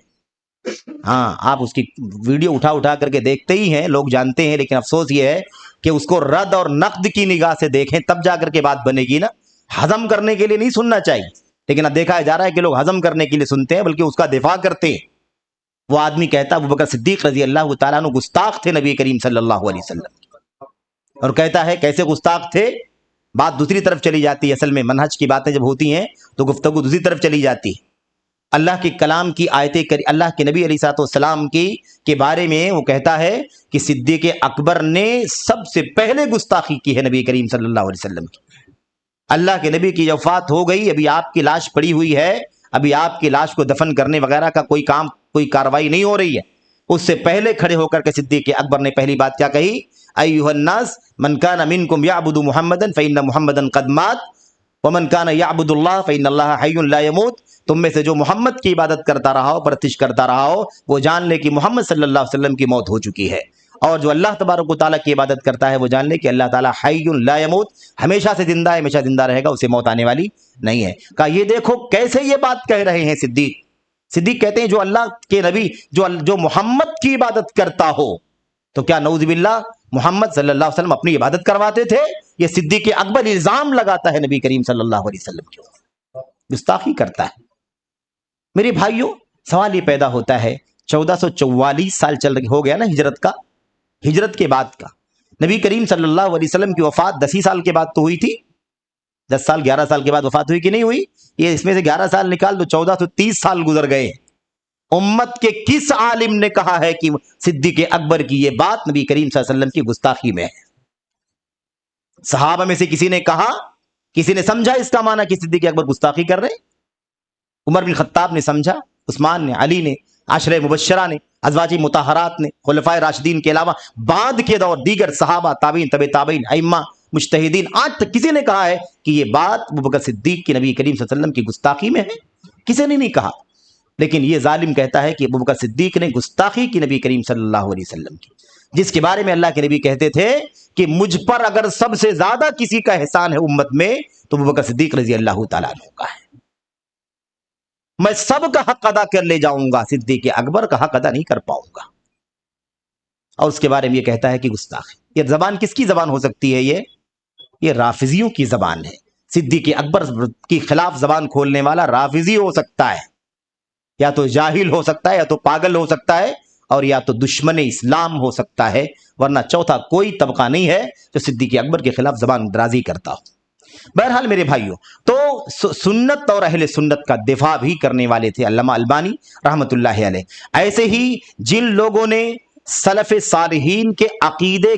ہاں، آپ اس کی ویڈیو اٹھا کر کے دیکھتے ہی ہیں، لوگ جانتے ہیں، لیکن افسوس یہ ہے کہ اس کو رد اور نقد کی نگاہ سے دیکھیں، تب جا کر کے بات بنے گی نا. ہضم کرنے کے لیے نہیں سننا چاہیے، لیکن اب دیکھا جا رہا ہے کہ لوگ ہضم کرنے کے لیے سنتے ہیں بلکہ اس کا دفاع کرتے ہیں۔ وہ آدمی کہتا ہے ابوبکر صدیق رضی اللہ تعالیٰ عنہ گستاخ تھے نبی کریم صلی اللہ علیہ وسلم، اور کہتا ہے کیسے گستاخ تھے؟ بات دوسری طرف چلی جاتی ہے، اصل میں منہج کی باتیں جب ہوتی ہیں تو گفتگو دوسری طرف چلی جاتی ہے۔ اللہ کے کلام کی آیتیں اللہ کے نبی علیہ الصلوۃ والسلام کے بارے میں وہ کہتا ہے کہ صدیق اکبر نے سب سے پہلے گستاخی کی ہے نبی کریم صلی اللہ علیہ وسلم کی۔ اللہ کے نبی کی وفات ہو گئی، ابھی آپ کی لاش پڑی ہوئی ہے، ابھی آپ کی لاش کو دفن کرنے وغیرہ کا کوئی کاروائی نہیں ہو رہی ہے، اس سے پہلے کھڑے ہو کر کے صدیق اکبر نے پہلی بات کیا کہی؟ ایھا الناس من کان منکم یعبد محمدا فإن محمدا قد مات ومن کان یعبد اللہ فإن اللہ حی لا یموت۔ تم میں سے جو محمد کی عبادت کرتا رہا ہو، پرستش کرتا رہا ہو، وہ جان لے کہ محمد صلی اللہ علیہ وسلم کی موت ہو چکی ہے، اور جو اللہ تبارک و تعالیٰ کی عبادت کرتا ہے وہ جان لے کہ اللہ تعالیٰ حی لا یموت، ہمیشہ سے زندہ ہے، ہمیشہ زندہ رہے گا، اسے موت آنے والی نہیں ہے۔ کہا یہ دیکھو کیسے یہ بات کہہ رہے ہیں صدیق کہتے ہیں جو اللہ کے نبی جو محمد کی عبادت کرتا ہو، تو کیا نعوذ باللہ محمد صلی اللہ علیہ وسلم اپنی عبادت کرواتے تھے؟ یہ صدیق اکبر الزام لگاتا ہے نبی کریم صلی اللہ علیہ وسلم کے اوپر، گستاخی کرتا ہے۔ میرے بھائیوں، سوال یہ پیدا ہوتا ہے 1444 سال ہو گیا نا ہجرت کے بعد کا، نبی کریم صلی اللہ علیہ وسلم کی وفات 10 سال کے بعد تو ہوئی تھی، 10 سال 11 سال کے بعد وفات ہوئی کہ نہیں ہوئی؟ یہ اس میں سے 11 سال نکال تو 1430 سال گزر گئے۔ امت کے کس عالم نے کہا ہے کہ صدیق اکبر کی یہ بات نبی کریم صلی اللہ علیہ وسلم کی گستاخی میں ہے؟ صحابہ میں سے کسی نے کہا، کسی نے سمجھا اس کا معنی کہ صدیق اکبر گستاخی کر رہے؟ عمر بن خطاب نے سمجھا، عثمان نے، علی نے، عشرہ مبشرہ نے، ازواج مطہرات نے، خلفائے راشدین کے علاوہ بعد کے دور دیگر صحابہ، تابعین، تبع تابعین، ائمہ، مجتہدین، آج تک کسی نے کہا ہے کہ یہ بات ابوبکر صدیق کی نبی کریم صلی اللہ علیہ وسلم کی گستاخی میں ہے؟ کسی نے نہیں کہا، لیکن یہ ظالم کہتا ہے کہ ابوبکر صدیق نے گستاخی کی نبی کریم صلی اللہ علیہ وسلم کی، جس کے بارے میں اللہ کے نبی کہتے تھے کہ مجھ پر اگر سب سے زیادہ کسی کا احسان ہے امت میں تو ابوبکر صدیق رضی اللہ تعالیٰ عنہ کا ہے، میں سب کا حق ادا کر لے جاؤں گا، صدیق اکبر کا حق ادا نہیں کر پاؤں گا۔ اور اس کے بارے میں یہ کہتا ہے کہ گستاخی۔ یہ زبان کس کی زبان ہو سکتی ہے؟ یہ رافضیوں کی زبان ہے۔ صدیق اکبر کی خلاف زبان کھولنے والا رافضی ہو سکتا ہے، یا تو جاہل ہو سکتا ہے، یا تو پاگل ہو سکتا ہے، اور یا تو دشمن اسلام ہو سکتا ہے، ورنہ چوتھا کوئی طبقہ نہیں ہے جو صدیق اکبر کے خلاف زبان درازی کرتا ہو۔ بہرحال میرے بھائیوں، تو سنت اور اہل سنت کا دفاع بھی کرنے والے تھے علامہ البانی رحمۃ اللہ علیہ۔ ایسے ہی جن لوگوں نے سلف صالحین کے عقیدے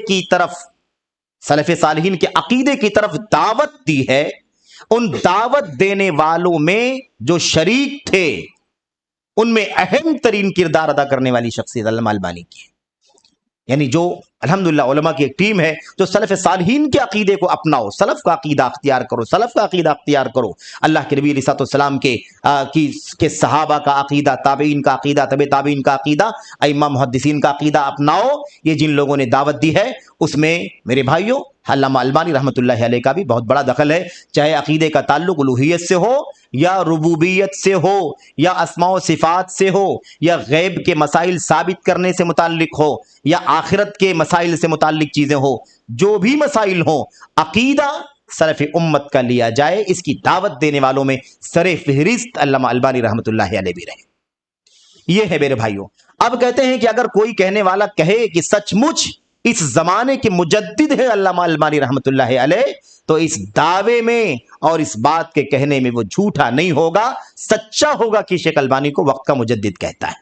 کی طرف دعوت دی ہے، ان دعوت دینے والوں میں جو شریک تھے ان میں اہم ترین کردار ادا کرنے والی شخصیت علامہ البانی کی ہے۔ یعنی جو الحمدللہ علماء کی ایک ٹیم ہے جو سلف صالحین کے عقیدے کو اپناؤ، سلف کا عقیدہ اختیار کرو، سلف کا عقیدہ اختیار کرو، اللہ کے نبی علیہ الصلوۃ والسلام کے صحابہ کا عقیدہ، تابعین کا عقیدہ، تبع تابعین کا عقیدہ، ائمہ محدثین کا عقیدہ اپناؤ، یہ جن لوگوں نے دعوت دی ہے اس میں میرے بھائیوں علامہ البانی رحمۃ اللہ علیہ کا بھی بہت بڑا دخل ہے، چاہے عقیدے کا تعلق الوہیت سے ہو یا ربوبیت سے ہو یا اسماء و صفات سے ہو یا غیب کے مسائل ثابت کرنے سے متعلق ہو یا آخرت کے مسائل سے متعلق چیزیں ہو، جو بھی مسائل ہوں، عقیدہ سلف امت کا لیا جائے، اس کی دعوت دینے والوں میں سر فہرست علامہ البانی رحمۃ اللہ علیہ بھی رہے۔ یہ ہے میرے بھائیوں۔ اب کہتے ہیں کہ اگر کوئی کہنے والا کہے کہ سچ مچ اس زمانے کے مجدد ہے علامہ البانی رحمۃ اللہ علیہ، تو اس دعوے میں اور اس بات کے کہنے میں وہ جھوٹا نہیں ہوگا، سچا ہوگا کہ شیخ البانی کو وقت کا مجدد کہتا ہے۔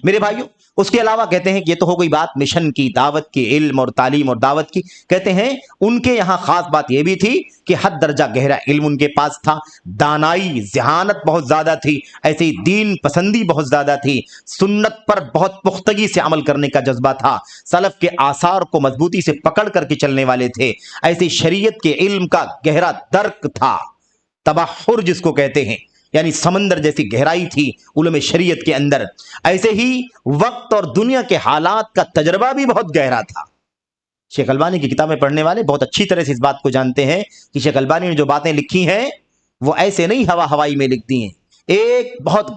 میرے بھائیوں، اس کے علاوہ کہتے ہیں کہ یہ تو ہو گئی بات مشن کی، دعوت کی، علم اور تعلیم اور دعوت کی۔ کہتے ہیں ان کے یہاں خاص بات یہ بھی تھی کہ حد درجہ گہرا علم ان کے پاس تھا، دانائی، ذہانت بہت زیادہ تھی، ایسے ہی دین پسندی بہت زیادہ تھی، سنت پر بہت پختگی سے عمل کرنے کا جذبہ تھا، سلف کے آثار کو مضبوطی سے پکڑ کر کے چلنے والے تھے، ایسے شریعت کے علم کا گہرا درک تھا، تبحر جس کو کہتے ہیں، یعنی سمندر جیسی گہرائی تھی علوم شریعت کے اندر۔ ایسے ہی وقت اور دنیا کے حالات کا تجربہ بھی بہت گہرا تھا۔ شیخ البانی کی کتابیں پڑھنے والے بہت اچھی طرح سے اس بات کو جانتے ہیں کہ شیخ البانی نے جو باتیں لکھی ہیں وہ ایسے نہیں ہوا ہوائی میں لکھ دی ہیں، ایک بہت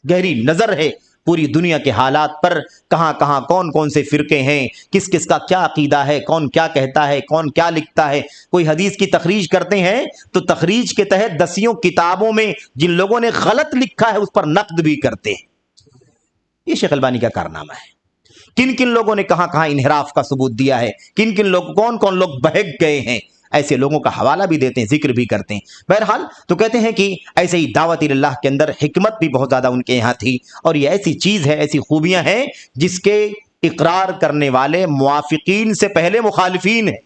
گہری نظر ہے پوری دنیا کے حالات پر کہاں کہاں کون کون سے فرقے ہیں، کس کس کا کیا عقیدہ ہے، کون کیا کہتا ہے، کون کیا لکھتا ہے۔ کوئی حدیث کی تخریج کرتے ہیں تو تخریج کے تحت دسیوں کتابوں میں جن لوگوں نے غلط لکھا ہے اس پر نقد بھی کرتے ہیں۔ یہ شیخ البانی کا کارنامہ ہے۔ کن کن لوگوں نے کہاں کہاں انحراف کا ثبوت دیا ہے، کن کن لوگ، کون کون لوگ بہک گئے ہیں، ایسے لوگوں کا حوالہ بھی دیتے ہیں، ذکر بھی کرتے ہیں۔ بہرحال تو کہتے ہیں کہ ایسے ہی دعوت اللہ کے اندر حکمت بھی بہت زیادہ ان کے یہاں تھی، اور یہ ایسی چیز ہے، ایسی خوبیاں ہیں جس کے اقرار کرنے والے موافقین سے پہلے مخالفین ہیں۔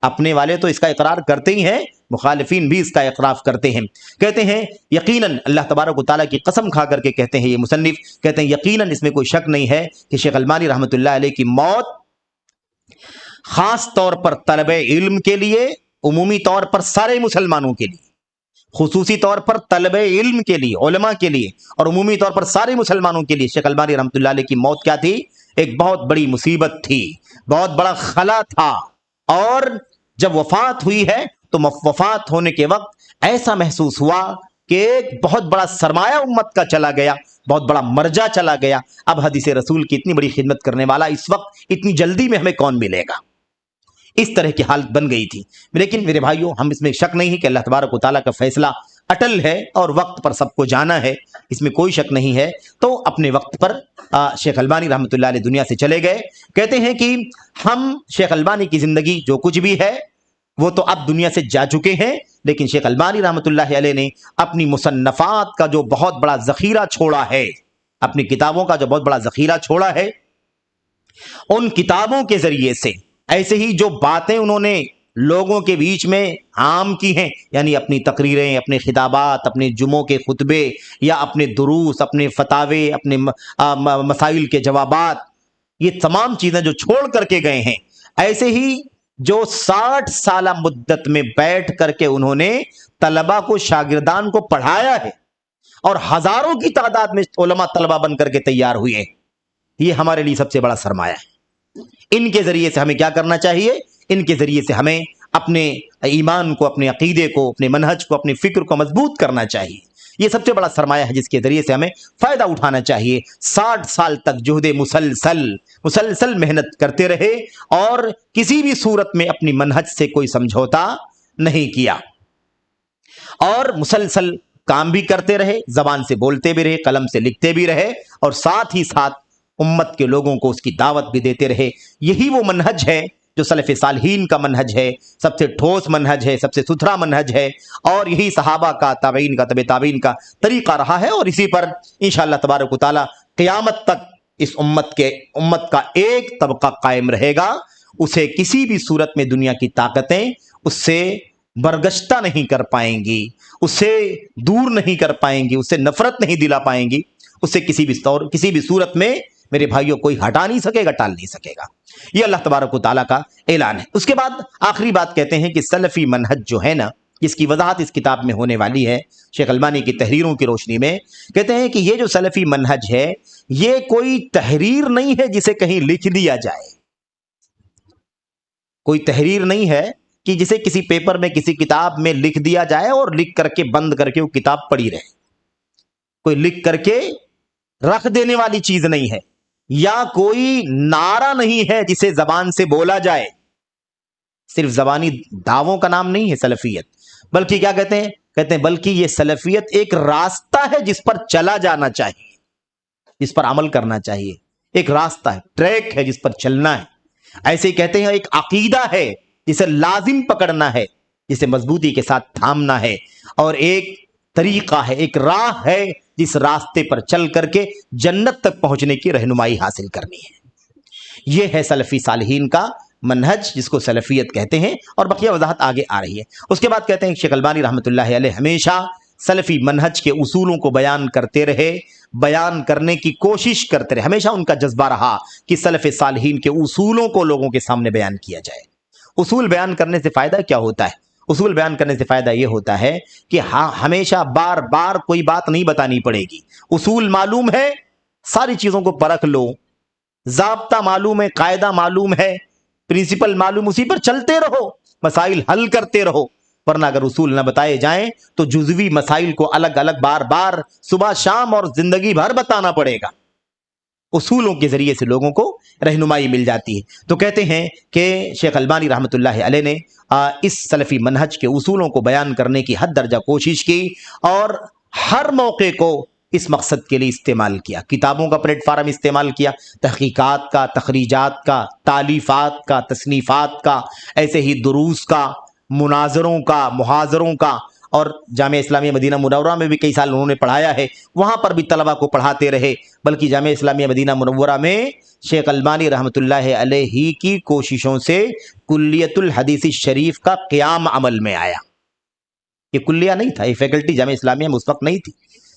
اپنے والے تو اس کا اقرار کرتے ہی ہیں، مخالفین بھی اس کا اقراف کرتے ہیں۔ کہتے ہیں یقیناً، اللہ تبارک و تعالیٰ کی قسم کھا کر کے کہتے ہیں یہ مصنف، کہتے ہیں یقیناً اس میں کوئی شک نہیں ہے کہ شیخ البانی رحمۃ اللہ علیہ کی موت خاص طور پر طلب علم کے لیے، عمومی طور پر سارے مسلمانوں کے لیے، خصوصی طور پر طلب علم کے لیے، علماء کے لیے، اور عمومی طور پر سارے مسلمانوں کے لیے شیخ البانی رحمۃ اللہ علیہ کی موت کیا تھی؟ ایک بہت بڑی مصیبت تھی، بہت بڑا خلا تھا۔ اور جب وفات ہوئی ہے تو وفات ہونے کے وقت ایسا محسوس ہوا کہ ایک بہت بڑا سرمایہ امت کا چلا گیا، بہت بڑا مرجع چلا گیا۔ اب حدیث رسول کی اتنی بڑی خدمت کرنے والا اس وقت اتنی جلدی میں ہمیں کون ملے گا؟ اس طرح کی حالت بن گئی تھی۔ لیکن میرے بھائیوں، ہم اس میں شک نہیں ہے کہ اللہ تبارک و تعالیٰ کا فیصلہ اٹل ہے اور وقت پر سب کو جانا ہے، اس میں کوئی شک نہیں ہے۔ تو اپنے وقت پر شیخ البانی رحمۃ اللہ علیہ دنیا سے چلے گئے۔ کہتے ہیں کہ ہم شیخ البانی کی زندگی جو کچھ بھی ہے وہ تو اب دنیا سے جا چکے ہیں، لیکن شیخ البانی رحمۃ اللہ علیہ نے اپنی مصنفات کا جو بہت بڑا ذخیرہ چھوڑا ہے، اپنی کتابوں کا جو بہت بڑا ذخیرہ چھوڑا ہے، ان کتابوں کے ذریعے سے ایسے ہی جو باتیں انہوں نے لوگوں کے بیچ میں عام کی ہیں، یعنی اپنی تقریریں، اپنے خطابات، اپنے جمعوں کے خطبے، یا اپنے دروس، اپنے فتاوے، اپنے مسائل کے جوابات، یہ تمام چیزیں جو چھوڑ کر کے گئے ہیں، ایسے ہی جو 60 سالہ مدت میں بیٹھ کر کے انہوں نے طلبہ کو، شاگردان کو پڑھایا ہے، اور ہزاروں کی تعداد میں علماء طلبہ بن کر کے تیار ہوئے ہیں، یہ ہمارے لیے سب سے بڑا سرمایہ ہے۔ ان کے ذریعے سے ہمیں کیا کرنا چاہیے؟ ان کے ذریعے سے ہمیں اپنے ایمان کو، اپنے عقیدے کو، اپنے منہج کو، اپنے فکر کو مضبوط کرنا چاہیے۔ یہ سب سے بڑا سرمایہ ہے جس کے ذریعے سے ہمیں فائدہ اٹھانا چاہیے۔ 60 سال تک جہد مسلسل محنت کرتے رہے، اور کسی بھی صورت میں اپنی منہج سے کوئی سمجھوتا نہیں کیا، اور مسلسل کام بھی کرتے رہے، زبان سے بولتے بھی رہے، قلم سے لکھتے بھی رہے، اور ساتھ ہی ساتھ امت کے لوگوں کو اس کی دعوت بھی دیتے رہے۔ یہی وہ منہج ہے جو سلف صالحین کا منہج ہے، سب سے ٹھوس منہج ہے، سب سے ستھرا منہج ہے، اور یہی صحابہ کا، تابعین کا، تبع تابعین کا طریقہ رہا ہے، اور اسی پر انشاءاللہ تبارک و تعالی قیامت تک اس امت کا ایک طبقہ قائم رہے گا، اسے کسی بھی صورت میں دنیا کی طاقتیں اس سے برگشتہ نہیں کر پائیں گی، اسے دور نہیں کر پائیں گی، اسے نفرت نہیں دلا پائیں گی، اسے کسی بھی صورت میں میرے بھائیوں کوئی ہٹا نہیں سکے گا، ٹال نہیں سکے گا۔ یہ اللہ تبارک و تعالیٰ کا اعلان ہے۔ اس کے بعد آخری بات کہتے ہیں کہ سلفی منہج جو ہے نا، جس کی وضاحت اس کتاب میں ہونے والی ہے شیخ البانی کی تحریروں کی روشنی میں، کہتے ہیں کہ یہ جو سلفی منہج ہے یہ کوئی تحریر نہیں ہے جسے کہیں لکھ دیا جائے، کوئی تحریر نہیں ہے کہ جسے کسی پیپر میں، کسی کتاب میں لکھ دیا جائے اور لکھ کر کے بند کر کے وہ کتاب پڑھی رہے، کوئی لکھ کر کے رکھ دینے والی چیز نہیں ہے، یا کوئی نعرہ نہیں ہے جسے زبان سے بولا جائے۔ صرف زبانی دعووں کا نام نہیں ہے سلفیت، بلکہ کیا کہتے ہیں بلکہ یہ سلفیت ایک راستہ ہے جس پر چلا جانا چاہیے، جس پر عمل کرنا چاہیے، ایک راستہ ہے، ٹریک ہے جس پر چلنا ہے۔ ایسے ہی کہتے ہیں ایک عقیدہ ہے جسے لازم پکڑنا ہے، جسے مضبوطی کے ساتھ تھامنا ہے، اور ایک طریقہ ہے، ایک راہ ہے جس راستے پر چل کر کے جنت تک پہنچنے کی رہنمائی حاصل کرنی ہے۔ یہ ہے سلفی صالحین کا منہج جس کو سلفیت کہتے ہیں، اور بقیہ وضاحت آگے آ رہی ہے۔ اس کے بعد کہتے ہیں شیخ البانی رحمۃ اللہ علیہ ہمیشہ سلفی منہج کے اصولوں کو بیان کرتے رہے، بیان کرنے کی کوشش کرتے رہے، ہمیشہ ان کا جذبہ رہا کہ سلف صالحین کے اصولوں کو لوگوں کے سامنے بیان کیا جائے۔ اصول بیان کرنے سے فائدہ کیا ہوتا ہے؟ اصول بیان کرنے سے فائدہ یہ ہوتا ہے کہ ہمیشہ بار بار کوئی بات نہیں بتانی پڑے گی۔ اصول معلوم ہے، ساری چیزوں کو پرکھ لو، ضابطہ معلوم ہے، قاعدہ معلوم ہے، پرنسپل معلوم، اسی پر چلتے رہو، مسائل حل کرتے رہو۔ ورنہ اگر اصول نہ بتائے جائیں تو جزوی مسائل کو الگ الگ بار بار صبح شام اور زندگی بھر بتانا پڑے گا۔ اصولوں کے ذریعے سے لوگوں کو رہنمائی مل جاتی ہے۔ تو کہتے ہیں کہ شیخ البانی رحمۃ اللہ علیہ نے اس سلفی منہج کے اصولوں کو بیان کرنے کی حد درجہ کوشش کی اور ہر موقع کو اس مقصد کے لیے استعمال کیا۔ کتابوں کا پلیٹ فارم استعمال کیا، تحقیقات کا، تخریجات کا، تالیفات کا، تصنیفات کا، ایسے ہی دروس کا، مناظروں کا، محاضروں کا، اور جامعہ اسلامیہ مدینہ منورہ میں بھی کئی سال انہوں نے پڑھایا ہے، وہاں پر بھی طلبہ کو پڑھاتے رہے۔ بلکہ جامعہ اسلامیہ مدینہ منورہ میں شیخ البانی رحمۃ اللہ علیہ کی کوششوں سے کلیت الحدیث شریف کا قیام عمل میں آیا۔ یہ کلیہ نہیں تھا، یہ فیکلٹی جامعہ اسلامیہ میں اس وقت نہیں تھی۔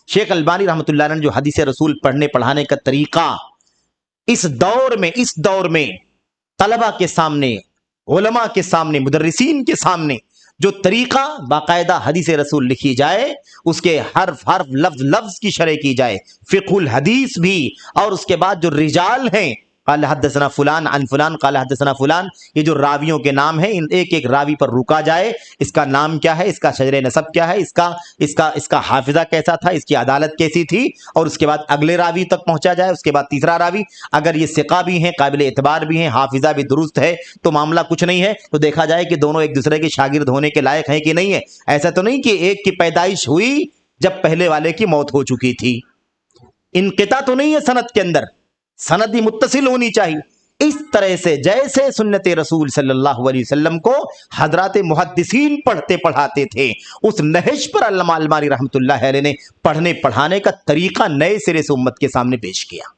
شیخ البانی رحمۃ اللہ علیہ نے جو حدیث رسول پڑھنے پڑھانے کا طریقہ اس دور میں طلبہ کے سامنے، علماء کے سامنے، مدرسین کے سامنے جو طریقہ باقاعدہ حدیث رسول لکھی جائے، اس کے حرف لفظ کی شرح کی جائے، فقہ الحدیث بھی، اور اس کے بعد جو رجال ہیں، قال حدثنا فلان عن فلان قال حدثنا فلان، یہ جو راویوں کے نام ہیں، ان ایک ایک راوی پر رکا جائے، اس کا نام کیا ہے، اس کا شجر نسب کیا ہے، اس کا حافظہ کیسا تھا، اس کی عدالت کیسی تھی، اور اس کے بعد اگلے راوی تک پہنچا جائے، اس کے بعد تیسرا راوی، اگر یہ ثقہ بھی ہیں، قابل اعتبار بھی ہیں، حافظہ بھی درست ہے، تو معاملہ کچھ نہیں ہے، تو دیکھا جائے کہ دونوں ایک دوسرے کے شاگرد ہونے کے لائق ہیں کہ نہیں ہے۔ ایسا تو نہیں کہ ایک کی پیدائش ہوئی جب پہلے والے کی موت ہو چکی تھی، انقطاع تو نہیں ہے سند کے اندر، سند ہی متصل ہونی چاہیے۔ اس طرح سے جیسے سنت رسول صلی اللہ علیہ وسلم کو حضرات محدثین پڑھتے پڑھاتے تھے، اس نہج پر علامہ البانی رحمۃ اللہ علیہ نے پڑھنے پڑھانے کا طریقہ نئے سرے سے امت کے سامنے پیش کیا۔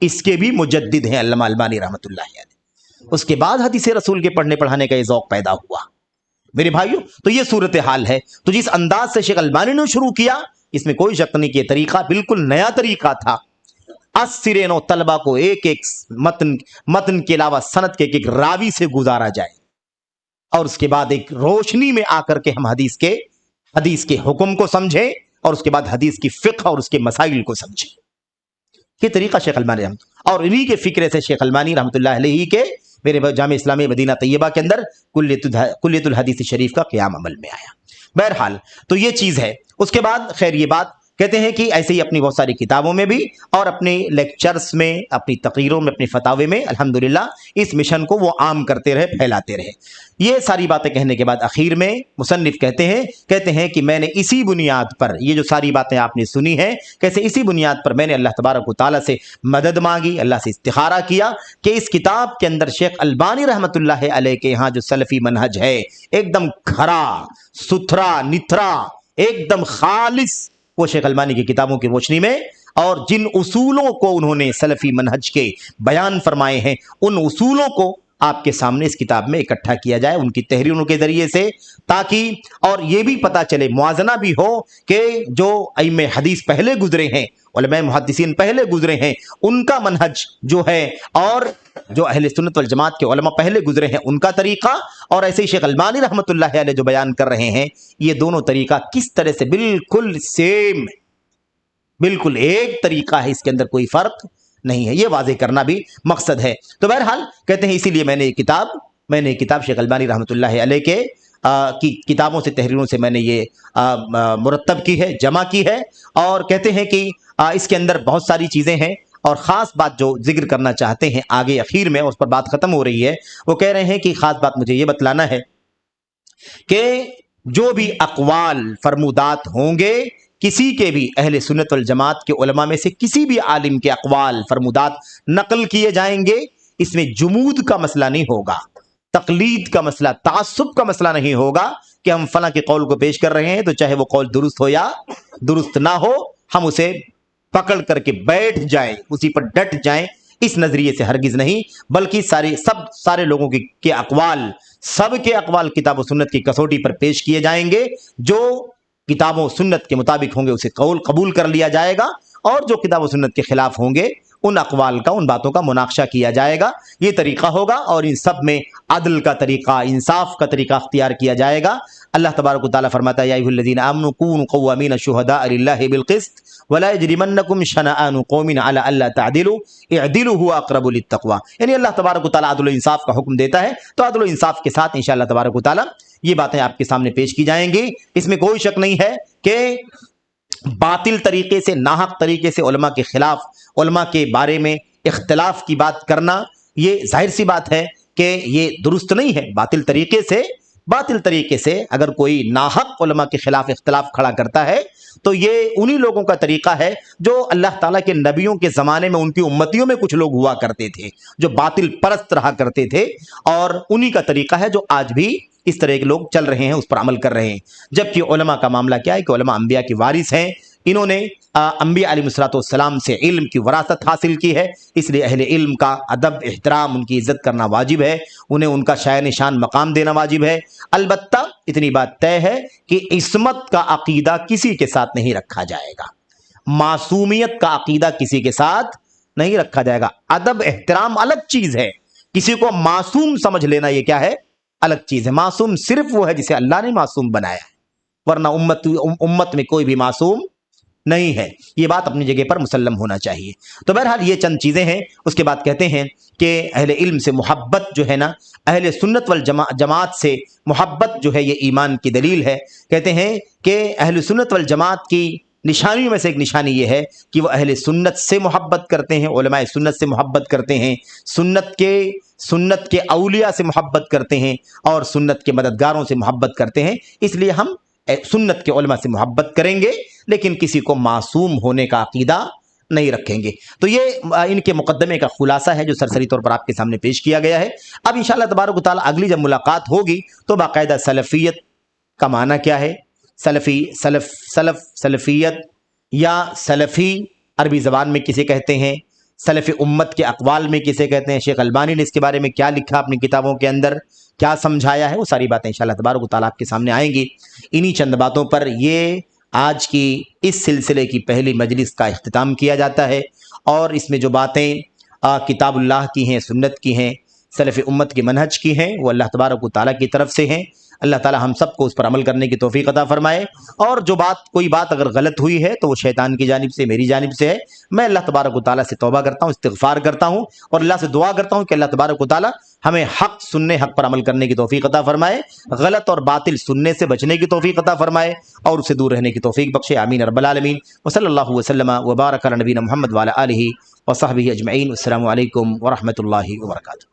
اس کے بھی مجدد ہیں علامہ البانی رحمۃ اللہ علیہ۔ اس کے بعد حدیث رسول کے پڑھنے پڑھانے کا یہ ذوق پیدا ہوا۔ میرے بھائیوں، تو یہ صورتحال ہے۔ تو جس انداز سے شیخ البانی نے شروع کیا، اس میں کوئی شک نہیں کہ یہ طریقہ بالکل نیا طریقہ تھا۔ سرے نو طلبہ کو ایک ایک متن کے علاوہ سند کے ایک راوی سے گزارا جائے، اور اس کے بعد ایک روشنی میں آ کر کے ہم حدیث کے حکم کو سمجھیں، اور اس کے بعد حدیث کی فقہ اور اس کے مسائل کو سمجھیں۔ یہ طریقہ شیخ البانی رحمۃ اللہ، اور انہی کے فکرے سے شیخ البانی رحمۃ اللہ علیہ کے میرے جامعہ اسلامیہ مدینہ طیبہ کے اندر کلیت الحدیث شریف کا قیام عمل میں آیا۔ بہرحال تو یہ چیز ہے۔ اس کے بعد خیر یہ بات کہتے ہیں کہ ایسے ہی اپنی بہت ساری کتابوں میں بھی اور اپنے لیکچرز میں، اپنی تقریروں میں، اپنی فتاوے میں الحمدللہ اس مشن کو وہ عام کرتے رہے، پھیلاتے رہے۔ یہ ساری باتیں کہنے کے بعد آخر میں مصنف کہتے ہیں کہ میں نے اسی بنیاد پر، یہ جو ساری باتیں آپ نے سنی ہیں، کیسے اسی بنیاد پر میں نے اللہ تبارک و تعالیٰ سے مدد مانگی، اللہ سے استخارہ کیا کہ اس کتاب کے اندر شیخ البانی رحمۃ اللہ علیہ کے یہاں جو سلفی منہج ہے، ایک دم کھرا ستھرا نتھرا، ایک دم خالص، وہ شیخ البانی کی کتابوں کی روشنی میں، اور جن اصولوں کو انہوں نے سلفی منہج کے بیان فرمائے ہیں، ان اصولوں کو آپ کے سامنے اس کتاب میں اکٹھا کیا جائے ان کی تحریروں کے ذریعے سے، تاکہ اور یہ بھی پتہ چلے، موازنہ بھی ہو کہ جو ائمہ حدیث پہلے گزرے ہیں، علماء محدثین پہلے گزرے ہیں، ان کا منہج جو ہے، اور جو اہل سنت والجماعت کے علماء پہلے گزرے ہیں ان کا طریقہ، اور ایسے ہی شیخ البانی رحمۃ اللہ علیہ جو بیان کر رہے ہیں، یہ دونوں طریقہ کس طرح سے بالکل سیم، بالکل ایک طریقہ ہے، اس کے اندر کوئی فرق نہیں ہے، یہ واضح کرنا بھی مقصد ہے۔ تو بہرحال کہتے ہیں اسی لیے میں نے یہ کتاب شیخ البانی رحمۃ اللہ علیہ کے کی کتابوں سے، تحریروں سے میں نے یہ مرتب کی ہے، جمع کی ہے، اور کہتے ہیں کہ اس کے اندر بہت ساری چیزیں ہیں، اور خاص بات جو ذکر کرنا چاہتے ہیں آگے اخیر میں، اس پر بات ختم ہو رہی ہے، وہ کہہ رہے ہیں کہ خاص بات مجھے یہ بتلانا ہے کہ جو بھی اقوال فرمودات ہوں گے، کسی کے بھی اہل سنت والجماعت کے علماء میں سے کسی بھی عالم کے اقوال فرمودات نقل کیے جائیں گے، اس میں جمود کا مسئلہ نہیں ہوگا، تقلید کا مسئلہ، تعصب کا مسئلہ نہیں ہوگا کہ ہم فلاں کے قول کو پیش کر رہے ہیں تو چاہے وہ قول درست ہو یا درست نہ ہو، ہم اسے پکڑ کر کے بیٹھ جائیں، اسی پر ڈٹ جائیں، اس نظریے سے ہرگز نہیں، بلکہ سارے لوگوں کے اقوال، سب کے اقوال کتاب و سنت کی کسوٹی پر پیش کیے جائیں گے، جو کتاب و سنت کے مطابق ہوں گے اسے قبول کر لیا جائے گا، اور جو کتاب و سنت کے خلاف ہوں گے ان اقوال کا، ان باتوں کا مناقشہ کیا جائے گا۔ یہ طریقہ ہوگا، اور ان سب میں عدل کا طریقہ، انصاف کا طریقہ اختیار کیا جائے گا۔ اللہ تبارک و تعالیٰ فرماتا ہے یا ایھا الذین آمنوا کونوا قوامین شہداء للہ بالقسط ولا یجرمنکم شنآن قوم علی الا تعدلوا اعدلوا هو اقرب للتقوی، یعنی اللہ تبارک و تعالیٰ عدل و انصاف کا حکم دیتا ہے، تو عدل و انصاف کے ساتھ انشاءاللہ تبارک و تعالیٰ یہ باتیں آپ کے سامنے پیش کی جائیں گی۔ اس میں کوئی شک نہیں ہے کہ باطل طریقے سے، ناحق طریقے سے علماء کے خلاف، علماء کے بارے میں اختلاف کی بات کرنا یہ ظاہر سی بات ہے کہ یہ درست نہیں ہے. باطل طریقے سے اگر کوئی ناحق علماء کے خلاف اختلاف کھڑا کرتا ہے تو یہ انہی لوگوں کا طریقہ ہے جو اللہ تعالیٰ کے نبیوں کے زمانے میں ان کی امتیوں میں کچھ لوگ ہوا کرتے تھے جو باطل پرست رہا کرتے تھے, اور انہی کا طریقہ ہے جو آج بھی اس طرح کے لوگ چل رہے ہیں, اس پر عمل کر رہے ہیں. جبکہ علماء کا معاملہ کیا ہے کہ علماء انبیاء کی وارث ہیں. انہوں نے انبیاء علیہ الصلوۃ والسلام سے علم کی وراثت حاصل کی ہے, اس لیے اہل علم کا ادب احترام ان کی عزت کرنا واجب ہے, انہیں ان کا شایان نشان مقام دینا واجب ہے. البتہ اتنی بات طے ہے کہ عصمت کا عقیدہ کسی کے ساتھ نہیں رکھا جائے گا, معصومیت کا عقیدہ کسی کے ساتھ نہیں رکھا جائے گا. ادب احترام الگ چیز ہے, کسی کو معصوم سمجھ لینا یہ کیا ہے, الگ چیز ہے. معصوم صرف وہ ہے جسے اللہ نے معصوم بنایا ہے, ورنہ امت میں کوئی بھی معصوم نہیں ہے. یہ بات اپنی جگہ پر مسلم ہونا چاہیے. تو بہرحال یہ چند چیزیں ہیں. اس کے بعد کہتے ہیں کہ اہل علم سے محبت جو ہے نا, اہل سنت والجماعت سے محبت جو ہے یہ ایمان کی دلیل ہے. کہتے ہیں کہ اہل سنت والجماعت کی نشانیوں میں سے ایک نشانی یہ ہے کہ وہ اہل سنت سے محبت کرتے ہیں, علماء سنت سے محبت کرتے ہیں, سنت کے اولیاء سے محبت کرتے ہیں, اور سنت کے مددگاروں سے محبت کرتے ہیں. اس لیے ہم سنت کے علماء سے محبت کریں گے لیکن کسی کو معصوم ہونے کا عقیدہ نہیں رکھیں گے. تو یہ ان کے مقدمے کا خلاصہ ہے جو سرسری طور پر آپ کے سامنے پیش کیا گیا ہے. اب انشاءاللہ تبارک و تعالی اگلی جب ملاقات ہوگی تو باقاعدہ سلفیت کا معنی کیا ہے, سلفیت یا سلفی عربی زبان میں کسے کہتے ہیں, سلف امت کے اقوال میں کسے کہتے ہیں, شیخ البانی نے اس کے بارے میں کیا لکھا اپنی کتابوں کے اندر, کیا سمجھایا ہے, وہ ساری باتیں انشاءاللہ تبارک و تعالی آپ کے سامنے آئیں گی. انہی چند باتوں پر یہ آج کی اس سلسلے کی پہلی مجلس کا اختتام کیا جاتا ہے, اور اس میں جو باتیں کتاب اللہ کی ہیں, سنت کی ہیں, سلف امت کے منہج کی ہیں, وہ اللہ تبارک و تعالی کی طرف سے ہیں. اللہ تعالی ہم سب کو اس پر عمل کرنے کی توفیق عطا فرمائے. اور جو کوئی بات اگر غلط ہوئی ہے تو وہ شیطان کی جانب سے, میری جانب سے ہے. میں اللہ تبارک و تعالی سے توبہ کرتا ہوں, استغفار کرتا ہوں, اور اللہ سے دعا کرتا ہوں کہ اللہ تبارک و تعالی ہمیں حق سننے, حق پر عمل کرنے کی توفیق عطا فرمائے, غلط اور باطل سننے سے بچنے کی توفیق عطا فرمائے, اور اس سے دور رہنے کی توفیق بخشے. آمین رب العالمین. وصلی اللہ وسلم وبارک علی نبینا محمد وعلی آلہ وصحبہ اجمعین. السلام علیکم ورحمۃ اللہ وبرکاتہ.